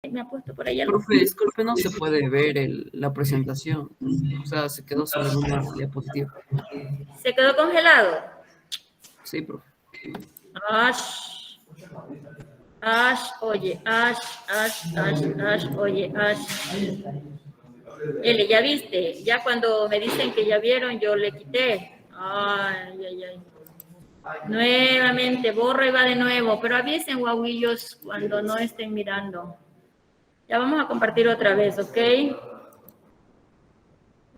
Me ha puesto por ahí algo. Profe, disculpe, no se puede ver la presentación. O sea, se quedó solo en una diapositiva. ¿Se quedó congelado? Sí, profe. Ash. Ash, oye, Ash, Ash, Ash, Ash, oye, Ash. L, ya viste. Ya cuando me dicen que ya vieron, yo le quité. Ay, ay, ay. Nuevamente, borra y va de nuevo. Pero avisen, guauillos, cuando no estén mirando. Ya vamos a compartir otra vez, ¿ok?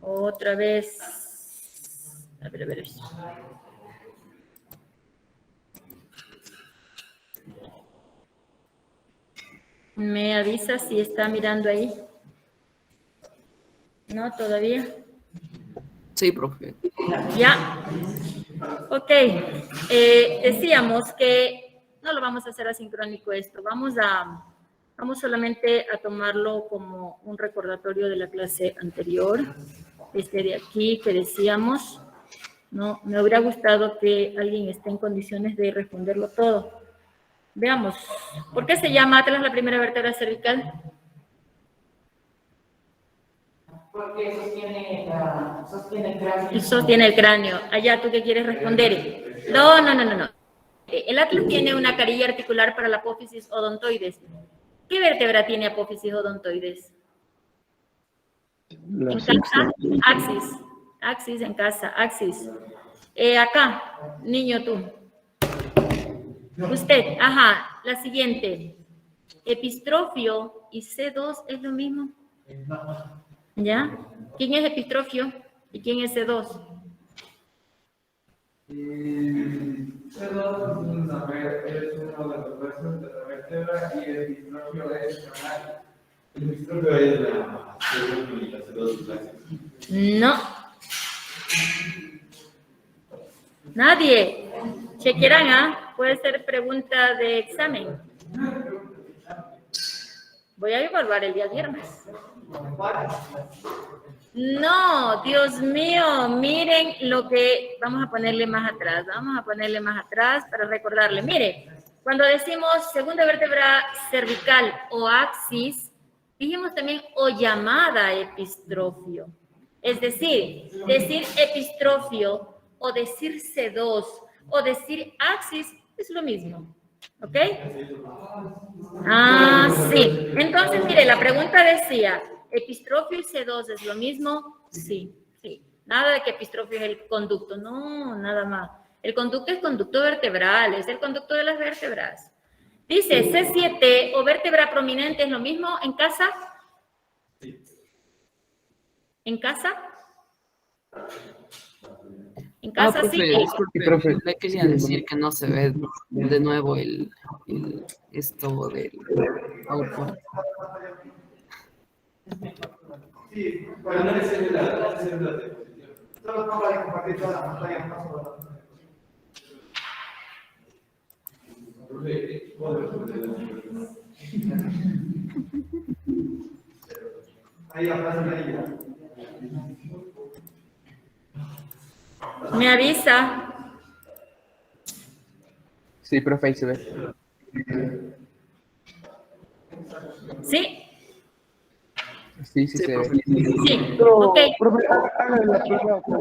Otra vez. A ver, a ver. ¿Me avisa si está mirando ahí? No, todavía. Sí, profe. Ya. Ok. Decíamos que no lo vamos a hacer asincrónico esto. Vamos solamente a tomarlo como un recordatorio de la clase anterior. Este de aquí que decíamos. No, me hubiera gustado que alguien esté en condiciones de responderlo todo. Veamos. ¿Por qué se llama Atlas la primera vértebra cervical? Porque sostiene el cráneo. Sostiene el cráneo. Allá, ¿tú qué quieres responder? No. El atlas tiene una carilla articular para la apófisis odontoides. ¿Qué vértebra tiene apófisis odontoides? En casa, axis. Axis en casa, axis. Acá, niño tú. Usted, ajá, la siguiente. Epistrofio y C2 es lo mismo. ¿Ya? ¿Quién es epistrofio y quién es C2? C2 es uno de los huesos de la vértebra y el epistrofio es canal. El epistrofio es la C1 y la C2. No. Nadie. Chequearán, ¿ah? Puede ser pregunta de examen. Voy a evaluar el día viernes. No, Dios mío, miren lo que vamos a ponerle más atrás. Vamos a ponerle más atrás para recordarle. Mire, cuando decimos segunda vértebra cervical o axis, dijimos también o llamada epistrofio. Es decir epistrofio o decir C2 o decir axis es lo mismo. ¿Ok? Ah, sí. Entonces, mire, la pregunta decía, ¿epistrofio y C2 es lo mismo? Sí, sí. Nada de que epistrofio es el conducto, no, nada más. El conducto es conducto vertebral, es el conducto de las vértebras. Dice, C7 o vértebra prominente es lo mismo en casa. ¿En casa? En casa profe, sí. disculpe, profe. Le quería decir que no se ve de nuevo esto del PowerPoint. Sí, pero no es el de solo no vale compartir toda la pantalla, no solo. Ahí aplazan ahí ya. Me avisa. Sí, profe, ahí se ve. ¿Sí? Sí, sí se ve. Sí. Pero, Ok. profe, hágale la prueba con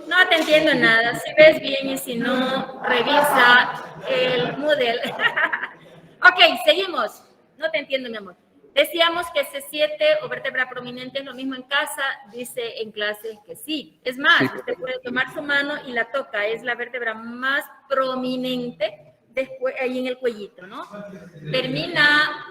No te entiendo nada. Si ves bien y si no, revisa el Moodle. Ok, seguimos. No te entiendo, mi amor. Decíamos que C7 o vértebra prominente es lo mismo en casa, dice en clase que sí. Es más, Sí, usted puede tomar su mano y la toca. Es la vértebra más prominente después, ahí en el cuellito, ¿no? Termina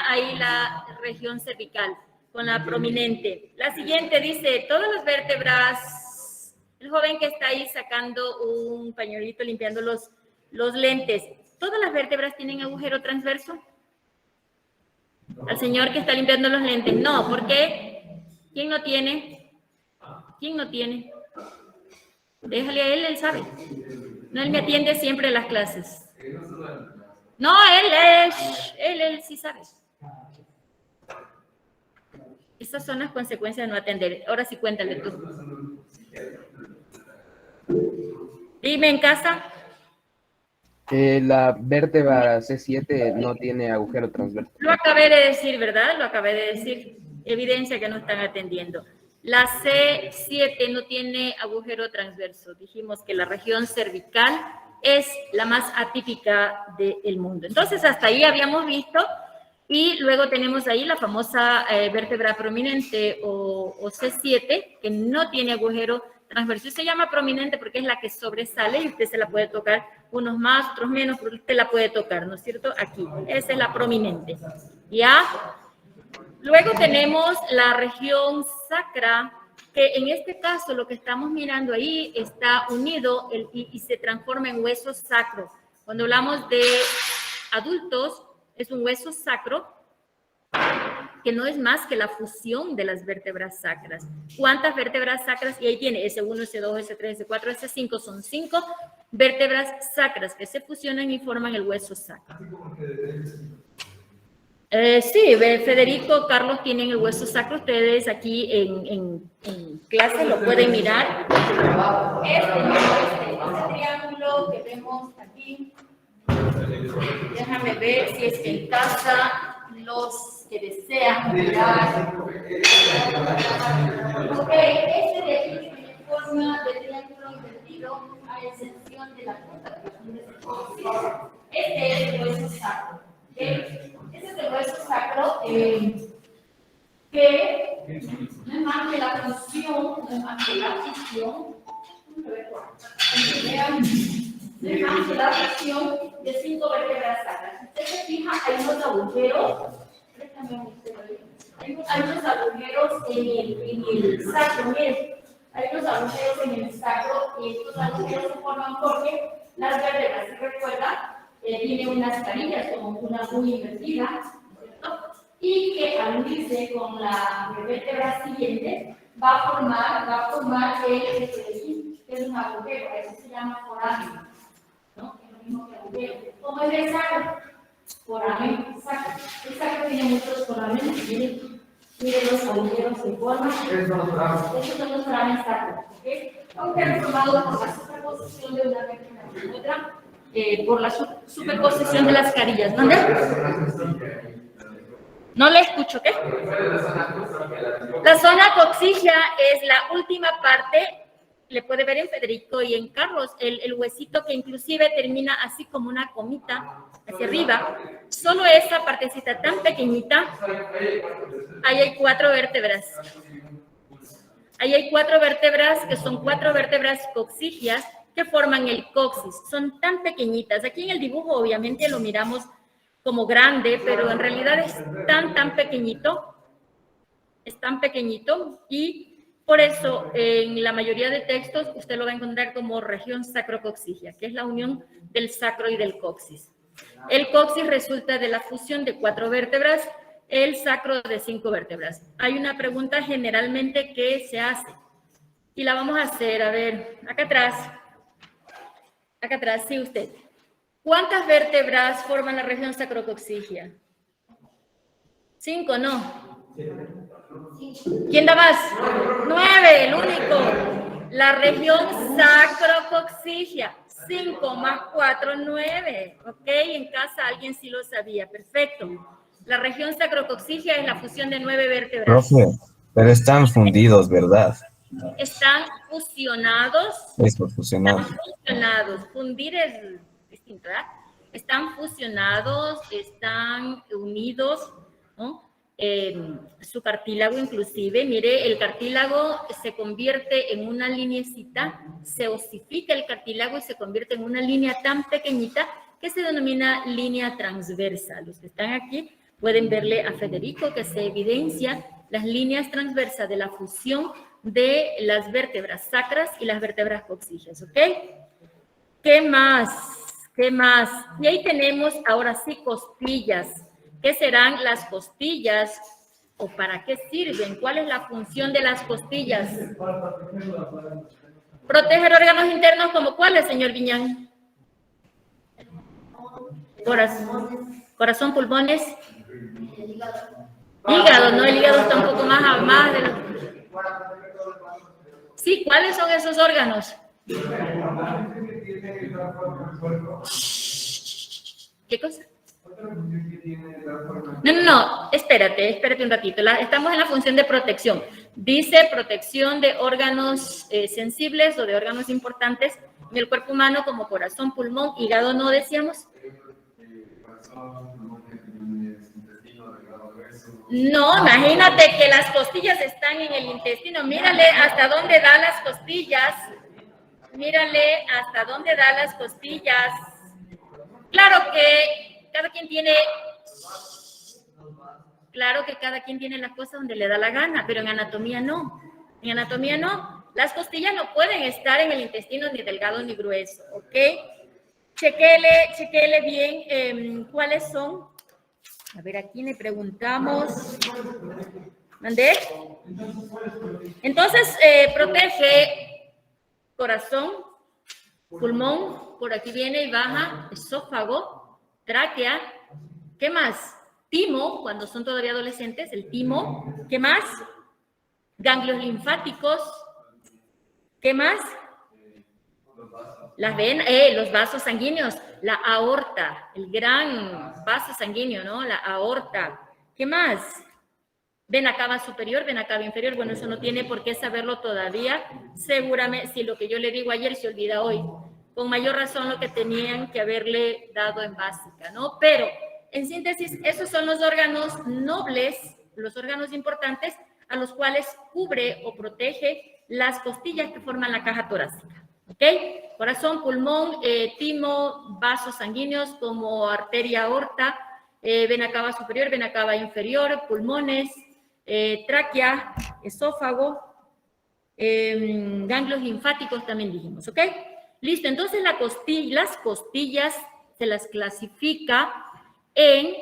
ahí la región cervical con la prominente. La siguiente dice, todas las vértebras, el joven que está ahí sacando un pañuelito limpiando los lentes, ¿todas las vértebras tienen agujero transverso? Al señor que está limpiando los lentes, no, ¿por qué? ¿Quién no tiene? ¿Quién no tiene? Déjale a él sabe. No, él me atiende siempre en las clases. No, él sí sabe. Esas son las consecuencias de no atender. Ahora sí, cuéntale tú. Dime en casa. La vértebra C7 no tiene agujero transverso. Lo acabé de decir, ¿verdad? Lo acabé de decir. Evidencia que no están atendiendo. La C7 no tiene agujero transverso. Dijimos que la región cervical es la más atípica del mundo. Entonces, hasta ahí habíamos visto. Y luego tenemos ahí la famosa vértebra prominente o C7, que no tiene agujero transverso. Se llama prominente porque es la que sobresale y usted se la puede tocar, unos más, otros menos, pero usted la puede tocar, ¿no es cierto? Aquí, esa es la prominente. ¿Ya? Luego tenemos la región sacra, que en este caso lo que estamos mirando ahí está unido y se transforma en hueso sacro. Cuando hablamos de adultos, es un hueso sacro que no es más que la fusión de las vértebras sacras. ¿Cuántas vértebras sacras? Y ahí tiene S1, S2, S3, S4, S5. Son 5 vértebras sacras que se fusionan y forman el hueso sacro. Sí, Federico, Carlos tienen el hueso sacro. Ustedes aquí en clase lo pueden mirar. Este triángulo que vemos aquí. Déjame ver si es que en casa los que desean mirar. Ok, este de aquí tiene forma de triángulo invertido a excepción de la punta. Este es el hueso sacro. ¿Okay? Este es el hueso sacro que no es más que la fusión, no es más que la fusión. Dejamos la fusión de 5 vértebras sacras. Si usted se fija, hay unos agujeros. Hay unos agujeros en el sacro. Miren, hay unos agujeros en el sacro y estos agujeros se forman porque las vértebras, si recuerda, tiene unas carillas como una muy invertida, ¿cierto? Y que al unirse con la vértebra siguiente va a formar el que es un agujero, eso se llama foramen. ¿No? Es lo mismo que agujero. ¿Cómo es el sacro? Foramen, sacro. El sacro tiene muchos foramenes. Miren los agujeros que forman. Estos son los foramen sacros. Agujeros formados por la superposición de una vértebra con otra, por la superposición de las carillas. ¿Dónde? No le escucho, ¿qué? La zona coxigia es la última parte. Le puede ver en Federico y en Carlos, el huesito que inclusive termina así como una comita hacia arriba. Solo esa partecita tan pequeñita, ahí hay 4 vértebras. Ahí hay 4 vértebras que son 4 vértebras coxigias que forman el coxis. Son tan pequeñitas. Aquí en el dibujo obviamente lo miramos como grande, pero en realidad es tan pequeñito. Es tan pequeñito y por eso, en la mayoría de textos, usted lo va a encontrar como región sacrocoxigia, que es la unión del sacro y del coxis. El coxis resulta de la fusión de 4 vértebras, el sacro de 5 vértebras. Hay una pregunta generalmente que se hace, y la vamos a hacer, a ver, acá atrás, sí usted. ¿Cuántas vértebras forman la región sacrocoxigia? 5, ¿no? ¿Quién da más? 9, el único. La región sacrocoxigia. 5 más 4, 9. ¿Ok? En casa alguien sí lo sabía. Perfecto. La región sacrocoxigia es la fusión de 9 vértebras. Profe, pero están fundidos, ¿verdad? Están fusionados. Eso, fusionados. Están fusionados. Fundir es distinto, ¿verdad? Están fusionados, están unidos, ¿no? Su cartílago inclusive, mire, el cartílago se convierte en una lineecita, se osifica el cartílago y se convierte en una línea tan pequeñita que se denomina línea transversa. Los que están aquí pueden verle a Federico que se evidencia las líneas transversas de la fusión de las vértebras sacras y las vértebras coxigias, ¿ok? ¿Qué más? ¿Qué más? Y ahí tenemos ahora sí costillas. ¿Qué serán las costillas o para qué sirven? ¿Cuál es la función de las costillas? Proteger órganos internos como cuáles, señor Viñán. Corazón, pulmones. Hígado, ¿no? El hígado está un poco más de lo... Sí, ¿cuáles son esos órganos? ¿Qué cosa? Otra función que tiene la forma. No, espérate un ratito. Estamos en la función de protección. Dice protección de órganos sensibles o de órganos importantes en el cuerpo humano como corazón, pulmón, hígado, ¿no decíamos? No, imagínate que las costillas están en el intestino. Mírale hasta dónde da las costillas. Mírale hasta dónde da las costillas. Claro que cada quien tiene las cosas donde le da la gana, pero en anatomía no. En anatomía no. Las costillas no pueden estar en el intestino ni delgado ni grueso, ¿ok? Chequele bien cuáles son. A ver, aquí le preguntamos. ¿Mandé? Entonces, protege corazón, pulmón, por aquí viene y baja, esófago, tráquea. ¿Qué más? Timo, cuando son todavía adolescentes, el timo. ¿Qué más? Ganglios linfáticos. ¿Qué más? Las venas, los vasos sanguíneos, la aorta, el gran vaso sanguíneo, ¿no? La aorta. ¿Qué más? Vena cava superior, vena cava inferior. Bueno, eso no tiene por qué saberlo todavía. Seguramente, si lo que yo le digo ayer se olvida hoy, con mayor razón lo que tenían que haberle dado en básica, ¿no? Pero, en síntesis, esos son los órganos nobles, los órganos importantes, a los cuales cubre o protege las costillas que forman la caja torácica. ¿Ok? Corazón, pulmón, timo, vasos sanguíneos como arteria aorta, vena cava superior, vena cava inferior, pulmones, tráquea, esófago, ganglios linfáticos también dijimos, ¿ok? Listo, entonces las costillas se las clasifica en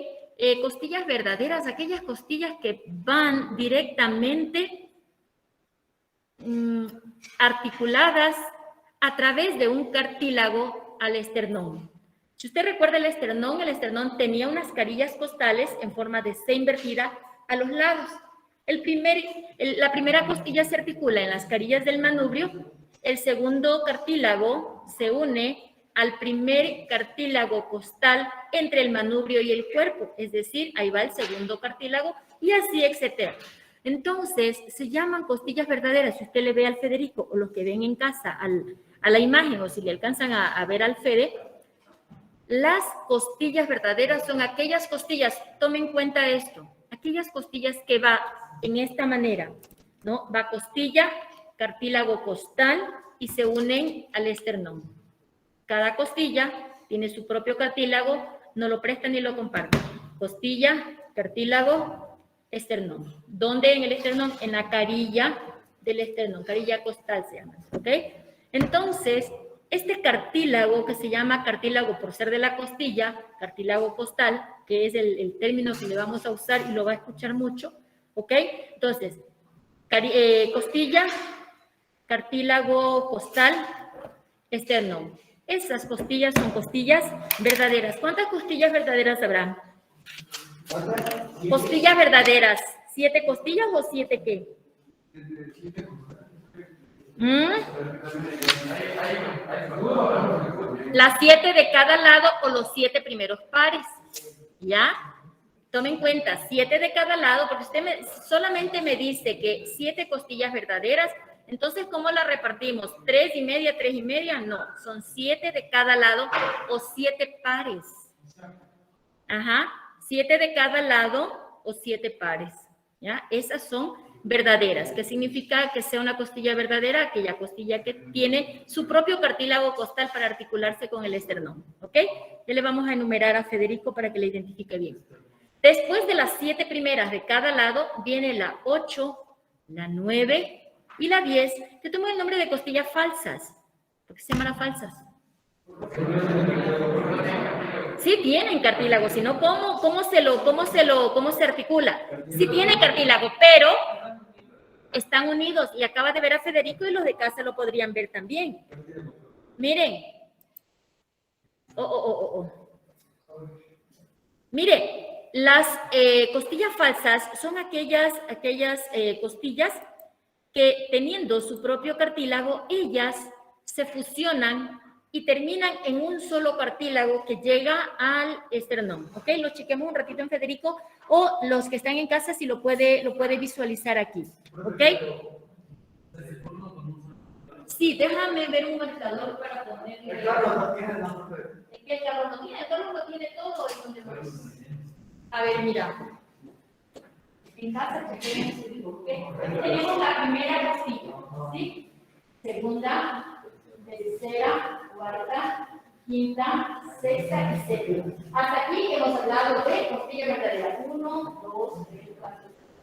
costillas verdaderas, aquellas costillas que van directamente articuladas a través de un cartílago al esternón. Si usted recuerda el esternón tenía unas carillas costales en forma de C invertida a los lados. La primera costilla se articula en las carillas del manubrio, el segundo cartílago se une al primer cartílago costal entre el manubrio y el cuerpo, es decir, ahí va el segundo cartílago y así, etcétera. Entonces, se llaman costillas verdaderas. Si usted le ve al Federico o los que ven en casa a la imagen o si le alcanzan a ver al Fede, las costillas verdaderas son aquellas costillas, tomen en cuenta esto, aquellas costillas que va en esta manera, ¿no? Va costilla, cartílago costal y se unen al esternón. Cada costilla tiene su propio cartílago, no lo prestan ni lo comparten. Costilla, cartílago, esternón. ¿Dónde en el esternón? En la carilla del esternón, carilla costal se llama, ¿ok? Entonces, este cartílago que se llama cartílago por ser de la costilla, cartílago costal, que es el término que le vamos a usar y lo va a escuchar mucho, ¿ok? Entonces, costilla, cartílago costal, esternón. Esas costillas son costillas verdaderas. ¿Cuántas costillas verdaderas habrá? Costillas verdaderas. ¿7 costillas o 7 qué? Las 7 de cada lado o los 7 primeros pares. ¿Ya? Tomen en cuenta, 7 de cada lado, porque usted solamente me dice que 7 costillas verdaderas. Entonces, ¿cómo la repartimos? ¿3 y media, 3 y media? No, son 7 de cada lado o 7 pares. Ajá, 7 de cada lado o 7 pares. ¿Ya? Esas son verdaderas. ¿Qué significa que sea una costilla verdadera? Aquella costilla que tiene su propio cartílago costal para articularse con el esternón. ¿Ok? Ya le vamos a enumerar a Federico para que le identifique bien. Después de las 7 primeras de cada lado, viene la 8, la 9 y la 10, que toman el nombre de costillas falsas. ¿Por qué se llaman falsas? Sí tienen cartílago, si no, ¿cómo se articula? Sí tiene cartílago, pero están unidos. Y acaba de ver a Federico y los de casa lo podrían ver también. Miren. Mire, las costillas falsas son aquellas costillas que teniendo su propio cartílago, ellas se fusionan y terminan en un solo cartílago que llega al esternón. ¿Ok? Lo chequemos un ratito en Federico, o los que están en casa si lo puede visualizar aquí. ¿Ok? Sí, déjame ver un marcador para ponerle. Es que el carro no tiene, el carro lo tiene todo. A ver, mira. En casa chequemos, ¿ok? Tenemos la primera costilla, ¿sí? Segunda, tercera, cuarta, quinta, sexta y séptima. Hasta aquí hemos hablado de costilla verdadera. 1, 2, 3, 4,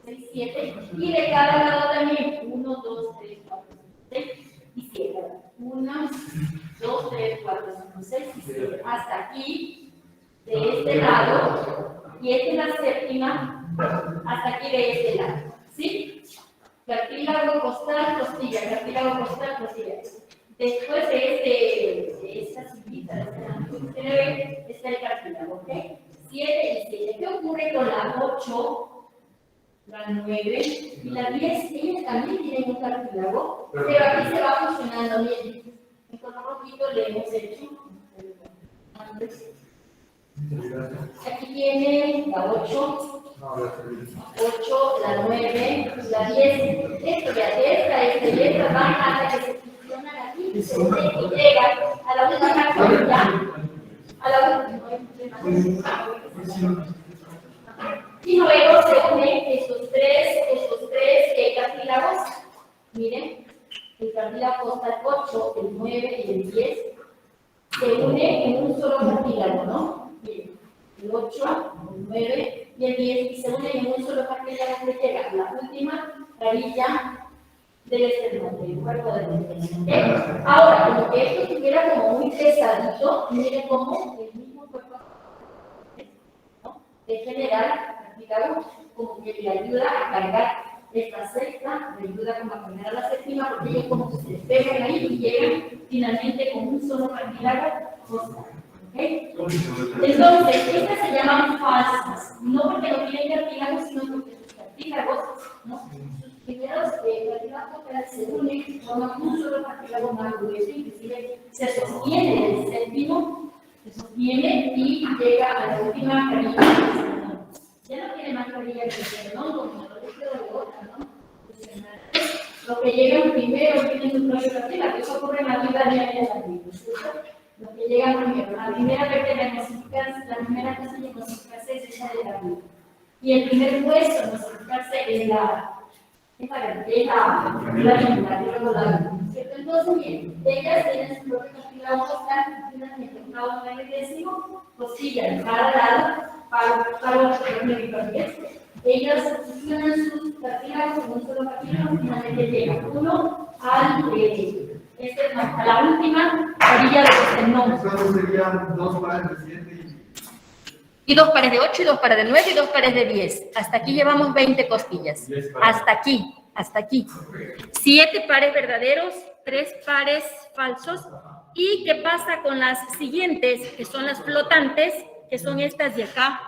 6, 7. Y de cada lado también. 1, 2, 3, 4, 6 y 7. 1, 2, 3, 4, 5, 6 y 7. Hasta aquí, de este lado. Y esta es la séptima. Hasta aquí de este lado. ¿Sí? Cartílago costal, costilla, cartílago costal, costilla. Después de esta sillita, usted ve, está el cartílago, ¿ok? 7 y 7. ¿Qué ocurre con la 8, la 9 y la 10? Ellas también tienen un cartílago, pero aquí se va funcionando bien. En color rojito le hemos hecho. Aquí tiene la 8. 8, la 9, la 10, esto ya de esta van hasta que se funcionan aquí y llegan a la última colilla, a la última. Y luego se unen estos tres cartílagos. Miren, el cartílago costal 8, el 9 y el 10 se unen en un solo cartílago, ¿no? Miren, el 8, el 9 y el 10 y se unen en un solo cartílago que llega la última carilla del esternón, del cuerpo del esternón. ¿Okay? Ahora, como que esto estuviera como muy pesadito, miren cómo el mismo cuerpo, ¿no?, de general cartílago, como que le ayuda a cargar esta sexta, le ayuda como a cargar a la séptima, porque ellos como que se despegan ahí y llegan finalmente con un solo cartílago costal. ¿Okay? Entonces, estas se llaman falsas, no porque no tienen cartílagos, sino porque sus cartílagos, ¿no?, sus primeros cartílagos se unen, forman un solo cartílago más grueso, inclusive se sostiene el séptimo, se sostiene y llega a la última carilla del esternón. Ya no tiene más carilla que el esternón, como lo dice de otra, ¿no? Los que llegan primero tienen su propio cartílago, eso ocurre en la vida diaria de la vida, ¿cierto? Los que llegan primero, la primera vértebra en osificarse, la primera costilla en osificarse es esa de la vida. Y el primer hueso en osificarse es la ¿cierto? Entonces, bien, ellas tienen su propio cartílago costal, funcionan en el octavo, 9 y 10, costilla en cada lado, para los que ellas funcionan sus cartílagos en un solo cartílago, finalmente llegan uno al a la última orilla del esternón. Entonces serían 2 pares de 7 y 2 pares de 8 y 2 pares de 9 y 2 pares de 10. Hasta aquí llevamos 20 costillas. Hasta aquí. 7 pares verdaderos, 3 pares falsos. ¿Y qué pasa con las siguientes, que son las flotantes, que son estas de acá?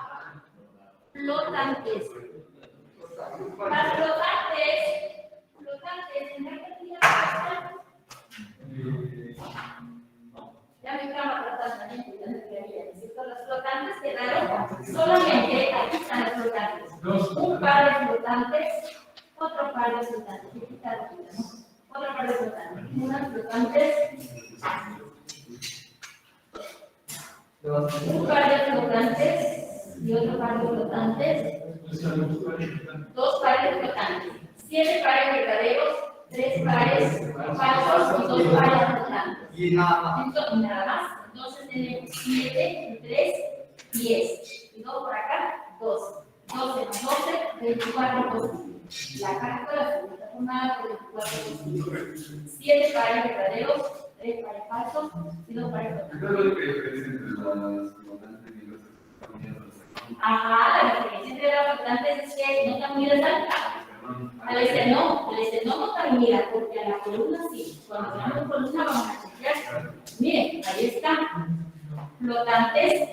Flotantes. Las flotantes en la cantidad. Ya me estaba tratando, las flotantes quedaron solamente, aquí están las flotantes. Un par de flotantes, otro par de flotantes, otro par de flotantes, unas flotantes, un par de flotantes y otro par de flotantes, 2 pares de flotantes, 7 pares verdaderos, 3 pares falsos y 2 pares flotantes. y nada más. Entonces, nada más. Entonces tenemos 7, 3, 10. Y 2 por acá, 12. 12 más 12, 24 costillas. La carga la segunda jornada por 24 costillas. 7 pares verdaderos, 3 pares falsos y 2 pares flotantes. ¿Qué es lo que diferencia entre las flotantes y las extraordinarias? Ajá, la diferencia entre las flotantes es que no están muy resaltadas. Al esternón no está unida, porque a la columna sí. Cuando tenemos columna vamos a chequear. Miren, ahí está. Flotantes.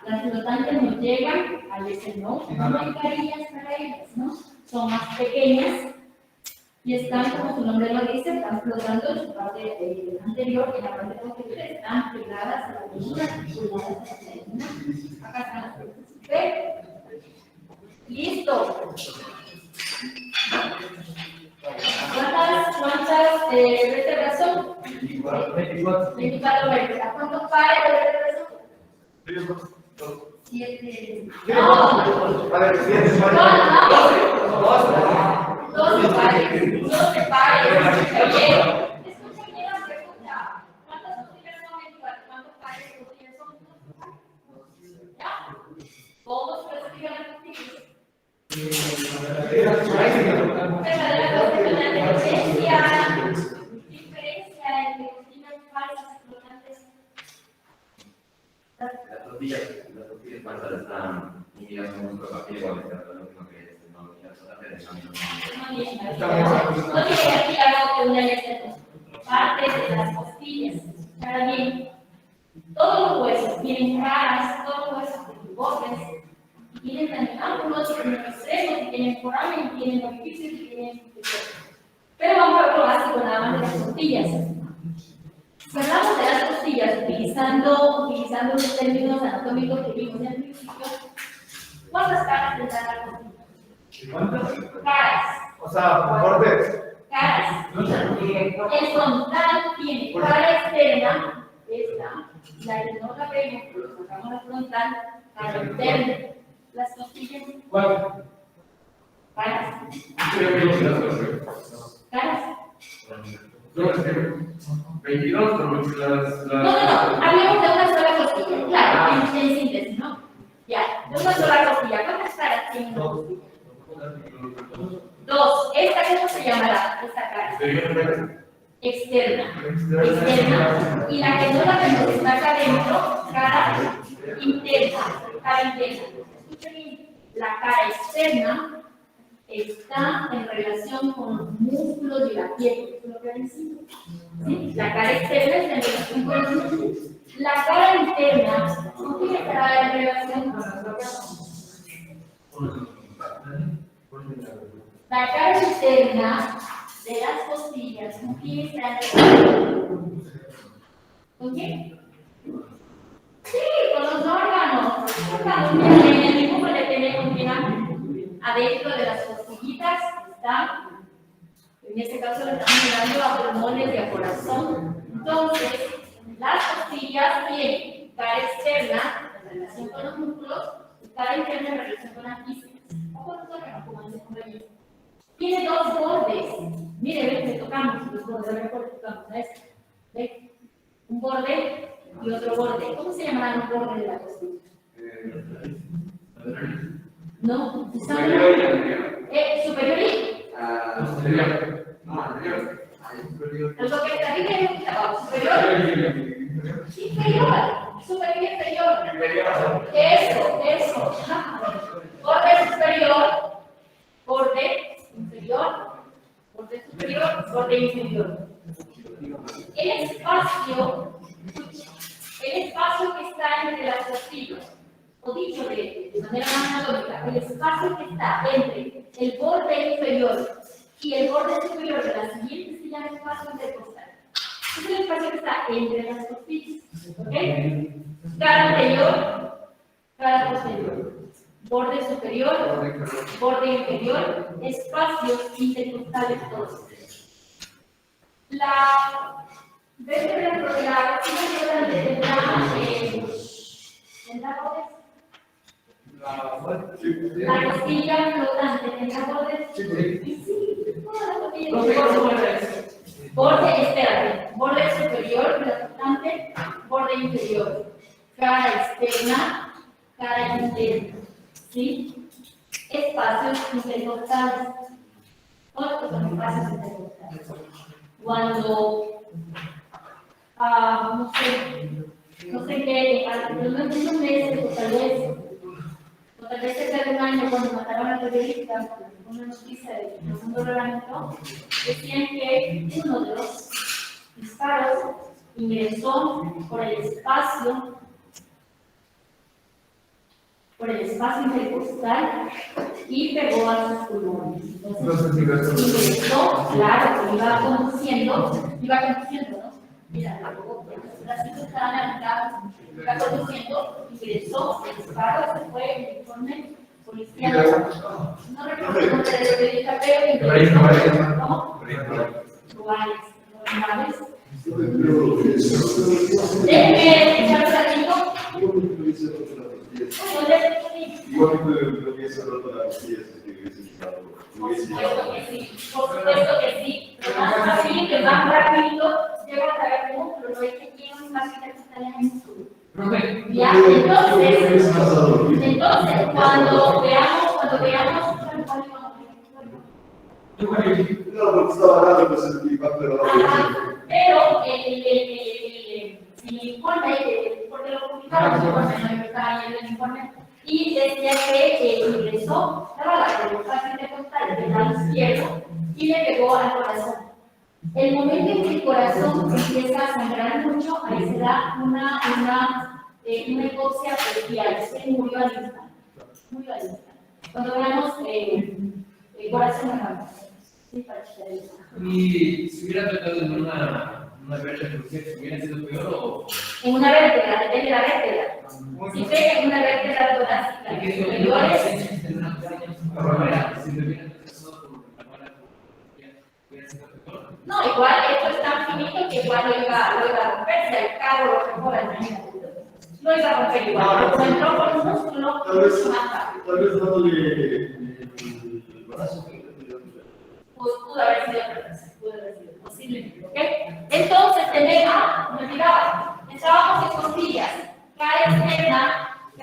Las flotantes nos llegan al esternón. No hay carillas para ellas, ¿no? Son más pequeñas. y están, como su nombre lo dice, están flotando en su parte anterior y en la parte posterior están pegadas a la columna, vinculadas a la columna. Acá están las columnas. ¿Ok? Listo. ¿Cuántas vértebras son? 24 vértebras. ¿Cuántos pares de vértebras son? 7. No. A ver, 7 12 pares. 12 pares. Oye, escucha bien la pregunta. ¿Cuántas costillas son 24? ¿Cuántos pares de costillas son? ¿Ya? Todos reciben las costillas. Diferencia entre costillas falsas y flotantes. Las costillas falsas están unidas con un papel igual, lo mismo que es, no, las flotantes están No tiene aquí algo que una letra. Parte de las costillas. Ahora bien, todos los huesos tienen caras, todos los huesos tienen bordes, tienen también ángulos, tienen extremos, tienen foramen, tienen orificios y tienen. Pero vamos a ver lo básico nada más de las costillas. Si hablamos de las costillas utilizando los términos anatómicos que vimos en el principio, ¿cuántas caras tendrá la costilla? ¿Cuántas? Caras. O sea, bordes. Caras. El frontal tiene cara externa, esta, la que no la vemos, pero sacamos la frontal, cara interna. Las costillas, ¿Cuál? caras. Caras. 22 con las. No, hablemos de una sola costilla, claro, en síntesis, ¿no? Ya, de una sola costilla. ¿Cuántas caras tiene una costilla? 2. ¿Esta cómo se llamará? Esta cara. Externa. Externa. Y la que no la vemos está acá adentro, cara interna. Cara interna. Escuchen bien, la cara externa está en relación con los músculos de la piel. ¿Eso es lo que ven encima? ¿Sí? La cara externa está en relación con los músculos. La cara interna, ¿con quién estará en relación con los órganos? La cara externa de las costillas, ¿con quién está en relación? ¿Con quién? Sí, con los órganos. En el mismo le tenemos adentro de las costillitas está, en este caso le estamos hablando a pulmones y a corazón. Entonces, las costillas tienen cara externa en relación con los músculos y cara interna en relación con las vísceras. O con los órganos, como dice por ahí. Tiene 2 bordes. Mire, ven que tocamos los bordes, a ver cuál tocamos. ¿Ves? Un borde y otro borde. ¿Cómo se llamarán los bordes de la costilla? No, Superior y anterior. Superior y Anterior. No, anterior. lo que está arriba y abajo. Superior. Inferior. Superior y inferior. Eso. Borde superior. Borde inferior. Borde superior. Borde inferior. El espacio que está entre las costillas, o dicho de manera más analógica, el espacio que está entre el borde inferior y el borde superior de la siguiente se llama espacio intercostal. Es el espacio que está entre las costillas. ¿Ok? Cara anterior, cara posterior. Borde superior, borde inferior, espacios intercostales todos. La vértebra la costilla tendrá bordes. La costilla flotante tendrá bordes. Sí, todas las costillas tienen bordes. Borde superior, la flotante, borde inferior. Cara externa, cara interna. ¿Sí? Espacios intercostales. Otros son espacios intercostales. Cuando, no sé qué, unos meses o tal vez hace un año cuando mataron a la periodista, una noticia de segundo reglamento, decían que uno de los disparos ingresó por el espacio intercostal y pegó a sus pulmones. Entonces, Ingresó, claro, iba conduciendo, ¿no? Mira, las cinco estaban a la mitad, iba conduciendo, ingresó, se disparó, se fue el uniforme policial. No recuerdo el nombre del periodista, pero ingresó. ¿Cómo? Ruales. Déjenme escuchar un ratito. Por supuesto que sí. Lo más fácil, que más rápido, llego a saber cómo, pero hay que tiene un más que está en su. Ya, entonces, cuando veamos, pero el informe, porque lo publicaron, el informe, y decía que ingresó, daba la fácil de contar, el lado izquierdo, y le pegó al corazón. El momento en que el corazón empieza a sangrar mucho, ahí se da una hipoxia arterial, se murió al instante. Murió al instante. Cuando veamos el corazón en la mano. Sí, para chicar eso. Y si hubiera tratado en una vértebra crucial, ¿hubiera sido peor o...? En una vértebra, depende de la vértebra. Si pega en una vértebra torácica, superiores. No, igual esto es tan finito que igual lo iba a romper, si el carro lo mejor al menos. Lo iba a romper igual, pero entró por un músculo más rápido. Tal vez dándole el brazo. Pues pudo haber sido posiblemente, ¿ok? Entonces, me olvidaba, entrábamos en costillas, cara externa de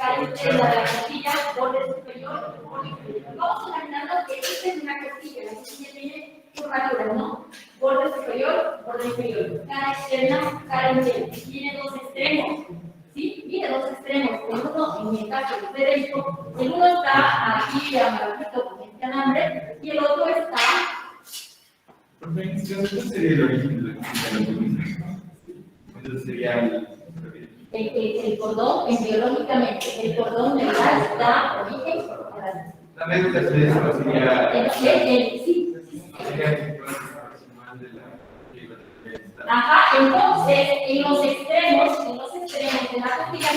la costilla, borde superior, borde inferior. Vamos imaginando que esta es una costilla, la costilla tiene curvatura, ¿no? Borde superior, borde inferior, cara externa, cara interna. Tiene dos extremos, ¿sí? Tiene dos extremos, el uno, en el caso de Federico, el uno está aquí amarrado con este alambre y el otro está. ¿Cuál sería el origen de la comunidad? Entonces sería el cordón, biológicamente, el cordón neural da origen a la médula sería sí. Ajá, entonces, en los extremos de la costilla,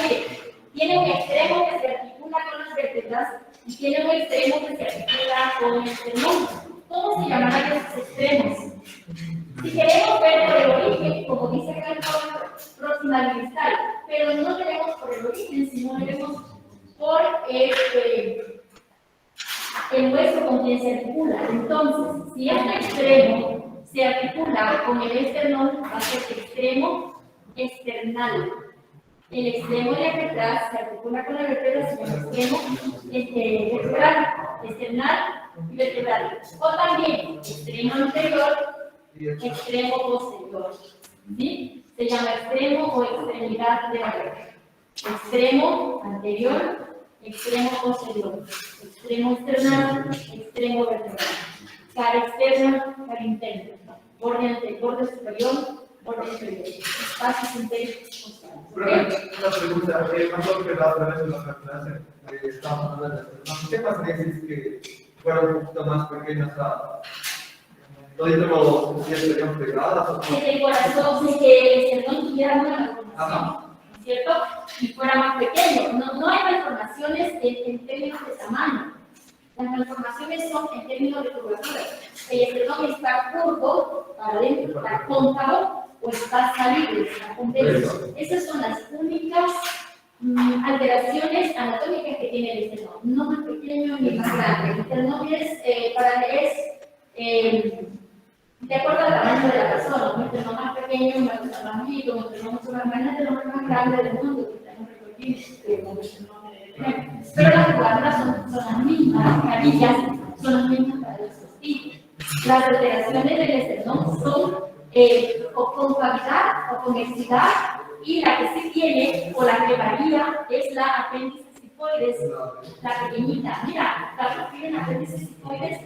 tiene un extremo que se articula con las vértebras y tiene un extremo que se articula con el esternón. ¿Cómo se llamarán esos extremos? Si queremos ver por el origen, como dice acá el proximal distal, pero no lo vemos por el origen, sino lo vemos por el hueso con quien se articula. Entonces, si este extremo se articula con el esternón, va a ser extremo external. El extremo de aquí atrás se articula con la vértebra, con el extremo vertebral, external y vertebral. O también extremo anterior, extremo posterior. ¿Sí? Se llama extremo o extremidad de la vértebra. Extremo anterior, extremo posterior, extremo external, extremo vertebral. Cara externa, cara interna. Borde superior, borde inferior. Espacios internos. Una pregunta, pasó que la otra vez en la clase estábamos hablando de esto. ¿Qué pasaría si es que fuera un poquito más pequeño hasta todavía los estarían pegadas? Si el corazón, si el esternón tuviera una malformación, ¿cierto? Y fuera más pequeño. No hay malformaciones en términos de tamaño. Las malformaciones son en términos de curvatura. El esternón está curvo para adentro, está cóncavo o está salido, está convexo. Esas son las únicas alteraciones anatómicas que tiene el esternón. No más pequeño ni más grande. El esternón es de acuerdo al tamaño de la persona. Un esternón más pequeño, un esternón más chico, un esternón más grande del mundo, que tenemos recorridos, pero las curvaturas son las mismas, las carillas son las mismas para los costillos. Las alteraciones del esternón son o concavidad o convexidad, y la que sí tiene o la que varía es la apéndice cifoides, la pequeñita. Mira, Carlos tiene una apéndice cifoides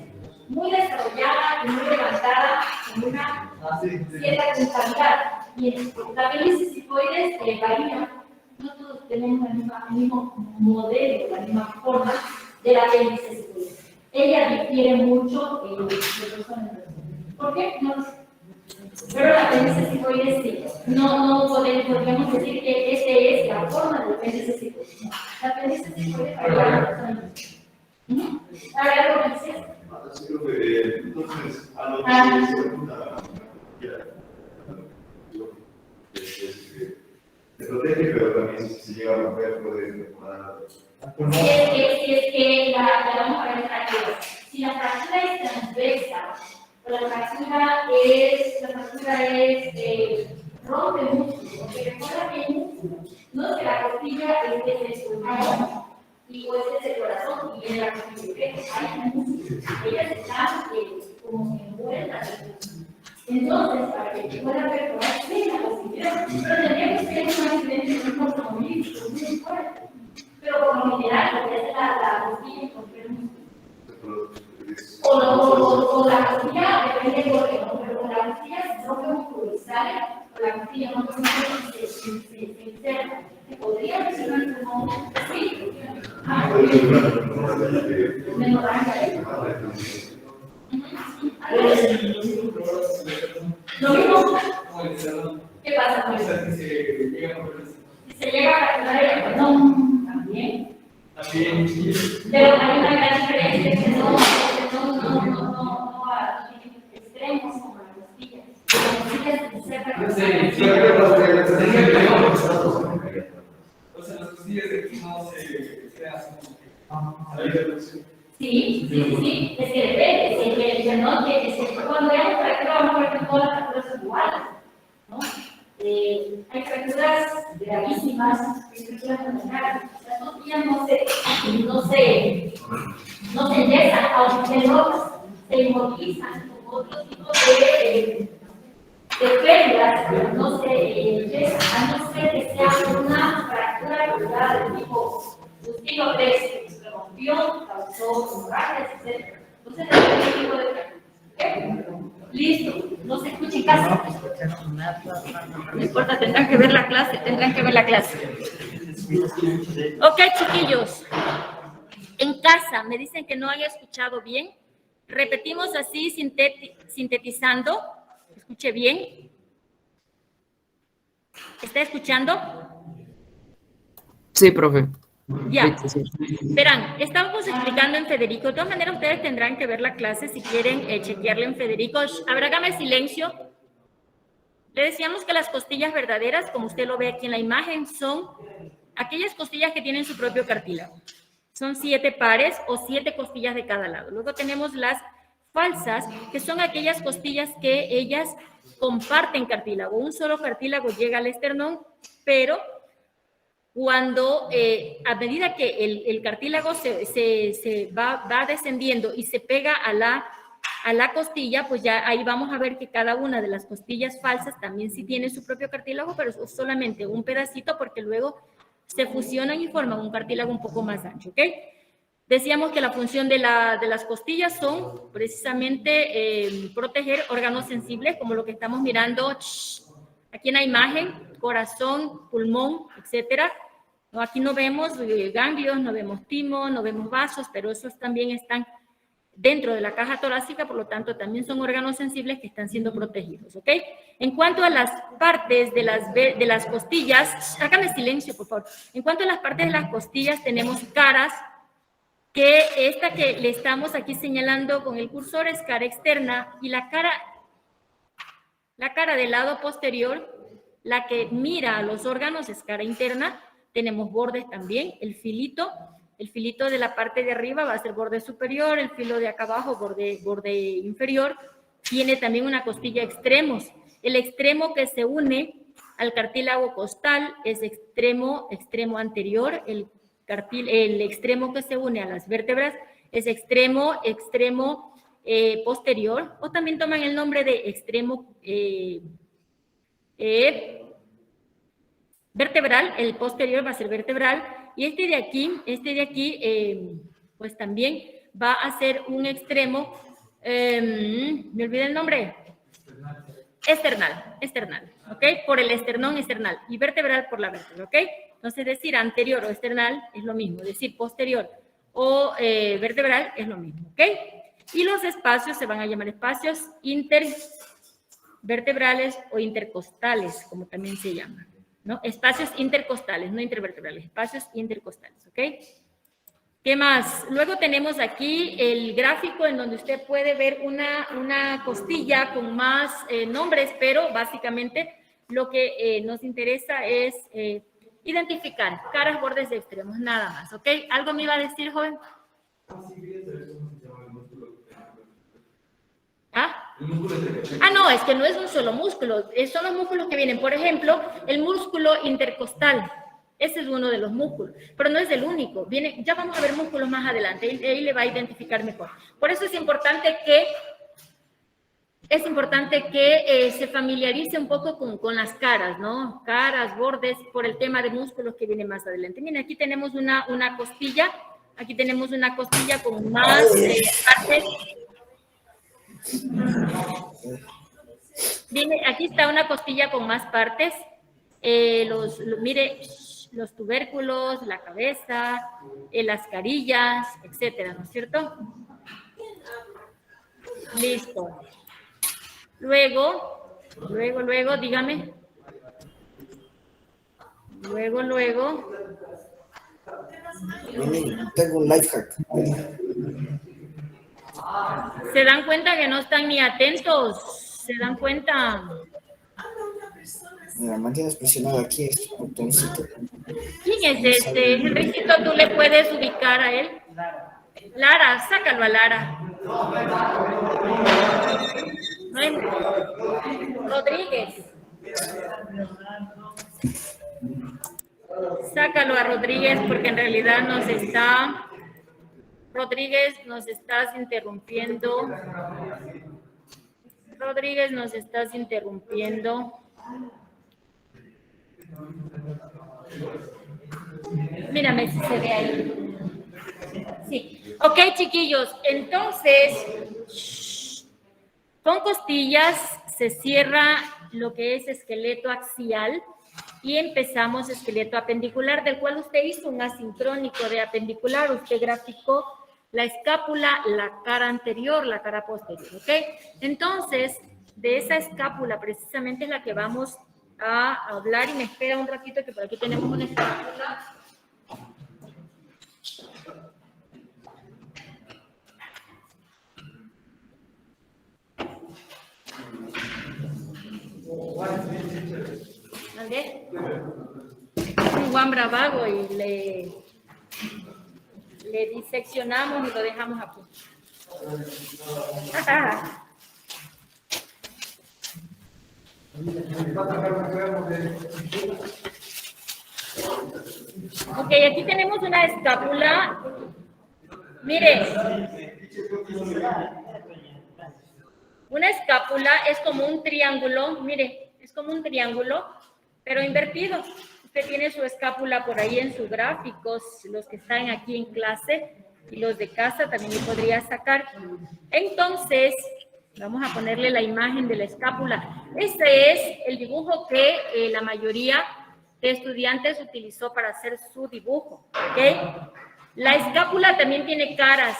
muy desarrollada y muy levantada en una cierta concavidad, y la apéndice cifoides varía. No todos tenemos el mismo modelo, la misma forma de la apéndice cifoides. ella difiere mucho de persona en persona. ¿Por qué? No lo sé. Pero la apéndice cifoides sí. No podríamos decir que esta es la forma del apéndice cifoides. La apéndice cifoides varía de persona en persona. ¿Hay algo que dices? Entonces, a lo que se pregunta, se protege, pero también si se llega a romper puede mejorar. Si es que la vamos a ver fractura. Si la fractura es transversa, o la fractura es rompe el músculo, porque recuerda que el músculo, no es que la costilla es el estómago y pues es el corazón y viene la costilla, hay un músculo, ellas están como que envueltas. Entonces, para que pueda perforar bien la costilla, tendría que ser un accidente muy automovilístico, muy fuerte. Pero por lo general, lo que es la costilla es romper el músculo. O la costilla, depende de lo que no, pero con la costilla se rompe un músculo y sale, o la costilla no rompe un músculo y se inserta. Podría ser un enfermo, sí. Lo mismo. ¿Qué pasa con eso? Si se llega a fracturar el perdón, también. Pero hay una gran diferencia que no tiene extremos como la costilla. La costilla se inserta. O sea, las costillas de aquí no se hacen. Sí, es que depende, es que no, cuando hay fractura, vamos a ver que todas las fracturas son iguales, ¿no? Hay fracturas gravísimas, hay fracturas terminales, las costillas no se enderezan, aunque se rotas, se inmovilizan con otro tipo de pérdidas, pero no se enderezan, a no ser que sea una fractura cruzada de tipo Justino 3, que se rompió, causó hemorragias, etc. Entonces, este tipo de fracturas. Listo, no se escucha en casa. No importa, tendrán que ver la clase, Ok, chiquillos. En casa, me dicen que no han escuchado bien. Repetimos así, sintetizando. Escuche bien. ¿Está escuchando? Sí, profe. Ya. Verán, estábamos explicando en Federico. De todas maneras, ustedes tendrán que ver la clase si quieren chequearle en Federico. Hágame silencio. Le decíamos que las costillas verdaderas, como usted lo ve aquí en la imagen, son aquellas costillas que tienen su propio cartílago. Son 7 pares o 7 costillas de cada lado. Luego tenemos las falsas, que son aquellas costillas que ellas comparten cartílago. Un solo cartílago llega al esternón, pero cuando a medida que el cartílago se va descendiendo y se pega a la costilla, pues ya ahí vamos a ver que cada una de las costillas falsas también sí tiene su propio cartílago, pero es solamente un pedacito porque luego se fusionan y forman un cartílago un poco más ancho, ¿ok? Decíamos que la función de las costillas son precisamente proteger órganos sensibles, como lo que estamos mirando aquí en la imagen, corazón, pulmón, etcétera. No, aquí no vemos ganglios, no vemos timo, no vemos vasos, pero esos también están dentro de la caja torácica, por lo tanto también son órganos sensibles que están siendo protegidos, ¿ok? En cuanto a las partes de las costillas, hágame silencio, por favor. En cuanto a las partes de las costillas, tenemos caras, que esta que le estamos aquí señalando con el cursor es cara externa, y la cara del lado posterior, la que mira a los órganos, es cara interna. Tenemos bordes también, el filito de la parte de arriba va a ser borde superior, el filo de acá abajo borde inferior. Tiene también una costilla extremos. El extremo que se une al cartílago costal es extremo anterior. El extremo que se une a las vértebras es extremo posterior, o también toman el nombre de extremo vertebral. El posterior va a ser vertebral, y este de aquí, pues también va a ser un extremo, me olvidé el nombre, external, ¿ok? Por el esternón external, y vertebral por la vértebra, ¿ok? Entonces, decir anterior o external es lo mismo, decir posterior o vertebral es lo mismo, ¿ok? Y los espacios se van a llamar espacios intervertebrales o intercostales, como también se llaman, ¿no? Espacios intercostales, no intervertebrales, espacios intercostales, ¿ok? ¿Qué más? Luego tenemos aquí el gráfico en donde usted puede ver una costilla con más nombres, pero básicamente lo que nos interesa es identificar caras, bordes y extremos, nada más, ¿ok? ¿Algo me iba a decir, joven? ¿Ah? No, es que no es un solo músculo, son los músculos que vienen. Por ejemplo, el músculo intercostal, ese es uno de los músculos, pero no es el único. Viene, ya vamos a ver músculos más adelante, ahí le va a identificar mejor. Por eso es importante que se familiarice un poco con las caras, ¿no? Caras, bordes, por el tema de músculos que viene más adelante. Miren, aquí tenemos una costilla, con más partes. Viene, aquí está una costilla con más partes. Mire, los tubérculos, la cabeza, las carillas, etcétera, ¿no es cierto? Listo. Luego, dígame. Luego. Tengo un life hack. ¿Se dan cuenta que no están ni atentos? ¿Se dan cuenta? Mira, mantienes presionado aquí este botoncito. ¿Quién es este? Enriquito, ¿tú le puedes ubicar a él? Lara, sácalo a Lara. No hay... Rodríguez. Sácalo a Rodríguez porque en realidad Rodríguez, nos estás interrumpiendo. Mírame si se ve ahí. Sí. Ok, chiquillos. Entonces, con costillas se cierra lo que es esqueleto axial y empezamos esqueleto apendicular, del cual usted hizo un asincrónico de apendicular. Usted graficó la escápula, la cara anterior, la cara posterior, ¿ok? Entonces, de esa escápula precisamente es la que vamos a hablar, y me espera un ratito que por aquí tenemos una escápula. ¿Vale? Un Juan Bravago y le diseccionamos y lo dejamos aquí. Ok, aquí tenemos una escápula. Mire, una escápula es como un triángulo, mire, es como un triángulo, pero invertido. Usted tiene su escápula por ahí en sus gráficos, los que están aquí en clase y los de casa también le podría sacar. Entonces, vamos a ponerle la imagen de la escápula. Este es el dibujo que la mayoría de estudiantes utilizó para hacer su dibujo, ¿ok? La escápula también tiene caras.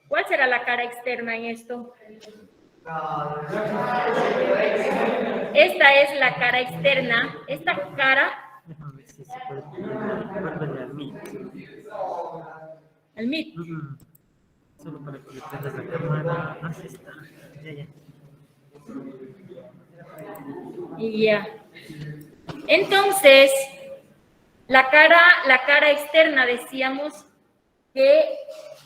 ¿Cuál será la cara externa en esto? Esta es la cara externa. Esta cara... Déjame ver si se puede al MIT. ¿Al MIT? Solo para que le prendas la cámara. Así está. Ya. Y ya. Entonces, la cara externa decíamos que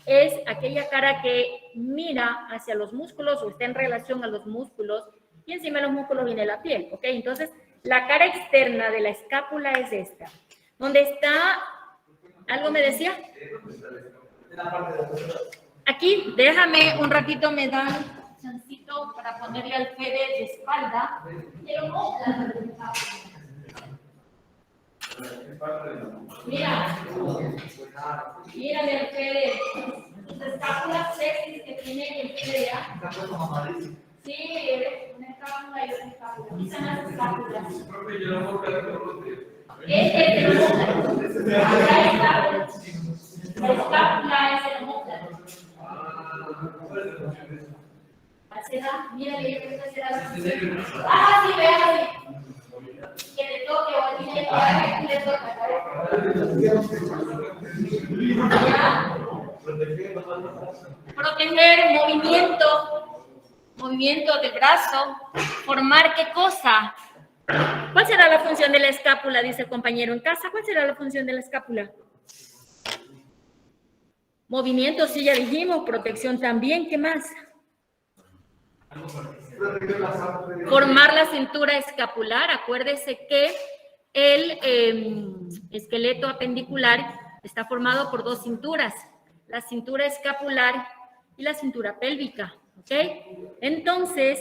es aquella cara que mira hacia los músculos o está en relación a los músculos, y encima de los músculos viene la piel, ¿ok? Entonces, la cara externa de la escápula es esta. ¿Dónde está? ¿Algo me decía? Aquí, déjame un ratito, me dan chancito para ponerle al Fede de espalda. Quiero mostrar. Mírale al Fede. Sus escápulas sexys que tiene el Fede ya. Sí, una escápula y otra escápula. Aquí están las escápulas. La escápula es el omóplato. Mira, ah, sí, vea, sí. Que le toque o a ti le toca. Proteger movimiento del brazo, formar qué cosa. ¿Cuál será la función de la escápula? Dice el compañero en casa. ¿Cuál será la función de la escápula? Movimiento, sí, ya dijimos. Protección también. ¿Qué más? Formar la cintura escapular. Acuérdese que el esqueleto apendicular está formado por dos cinturas. La cintura escapular y la cintura pélvica. ¿Ok? Entonces,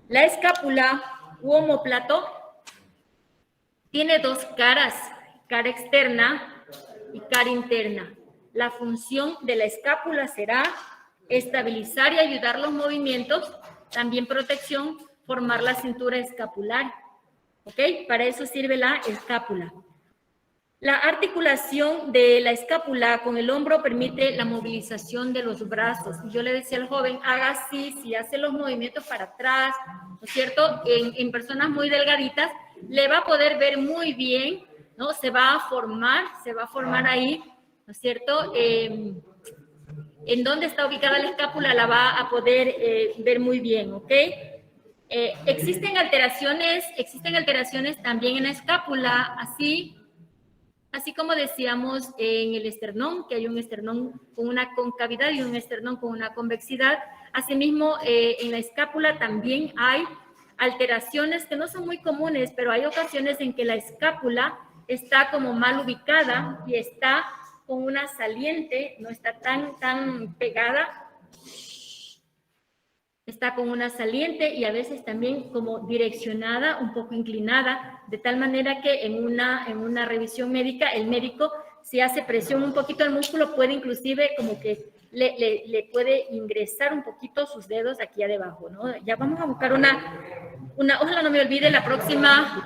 la escápula u omóplato tiene dos caras, cara externa y cara interna. La función de la escápula será estabilizar y ayudar los movimientos, también protección, formar la cintura escapular. ¿Ok? Para eso sirve la escápula. La articulación de la escápula con el hombro permite la movilización de los brazos. Yo le decía al joven, haga así, si hace los movimientos para atrás, ¿no es cierto? En personas muy delgaditas, le va a poder ver muy bien, ¿no? Se va a formar ahí, ¿no es cierto? En dónde está ubicada la escápula la va a poder ver muy bien, ¿ok? Existen alteraciones también en la escápula, así como decíamos en el esternón, que hay un esternón con una concavidad y un esternón con una convexidad. Asimismo, en la escápula también hay alteraciones que no son muy comunes, pero hay ocasiones en que la escápula está como mal ubicada y está con una saliente, no está tan pegada, está con una saliente y a veces también como direccionada, un poco inclinada, de tal manera que en una revisión médica, el médico, si hace presión un poquito al músculo, puede inclusive como que le puede ingresar un poquito sus dedos aquí abajo, ¿no? Ya vamos a buscar ojalá no me olvide la próxima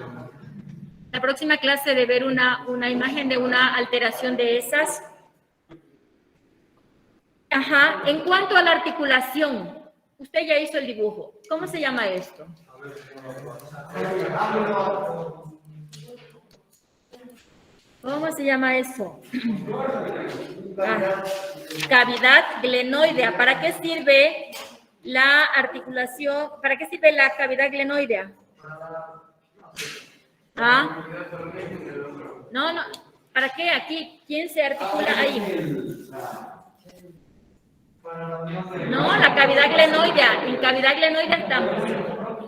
clase de ver una imagen de una alteración de esas. Ajá, en cuanto a la articulación, usted ya hizo el dibujo. ¿Cómo se llama esto? ¿Cómo se llama eso? Cavidad glenoidea. ¿Para qué sirve la articulación? ¿Para qué sirve la cavidad glenoidea? ¿Ah? No. ¿Para qué? Aquí, ¿quién se articula ahí? No, la cavidad glenoidea. En cavidad glenoidea estamos.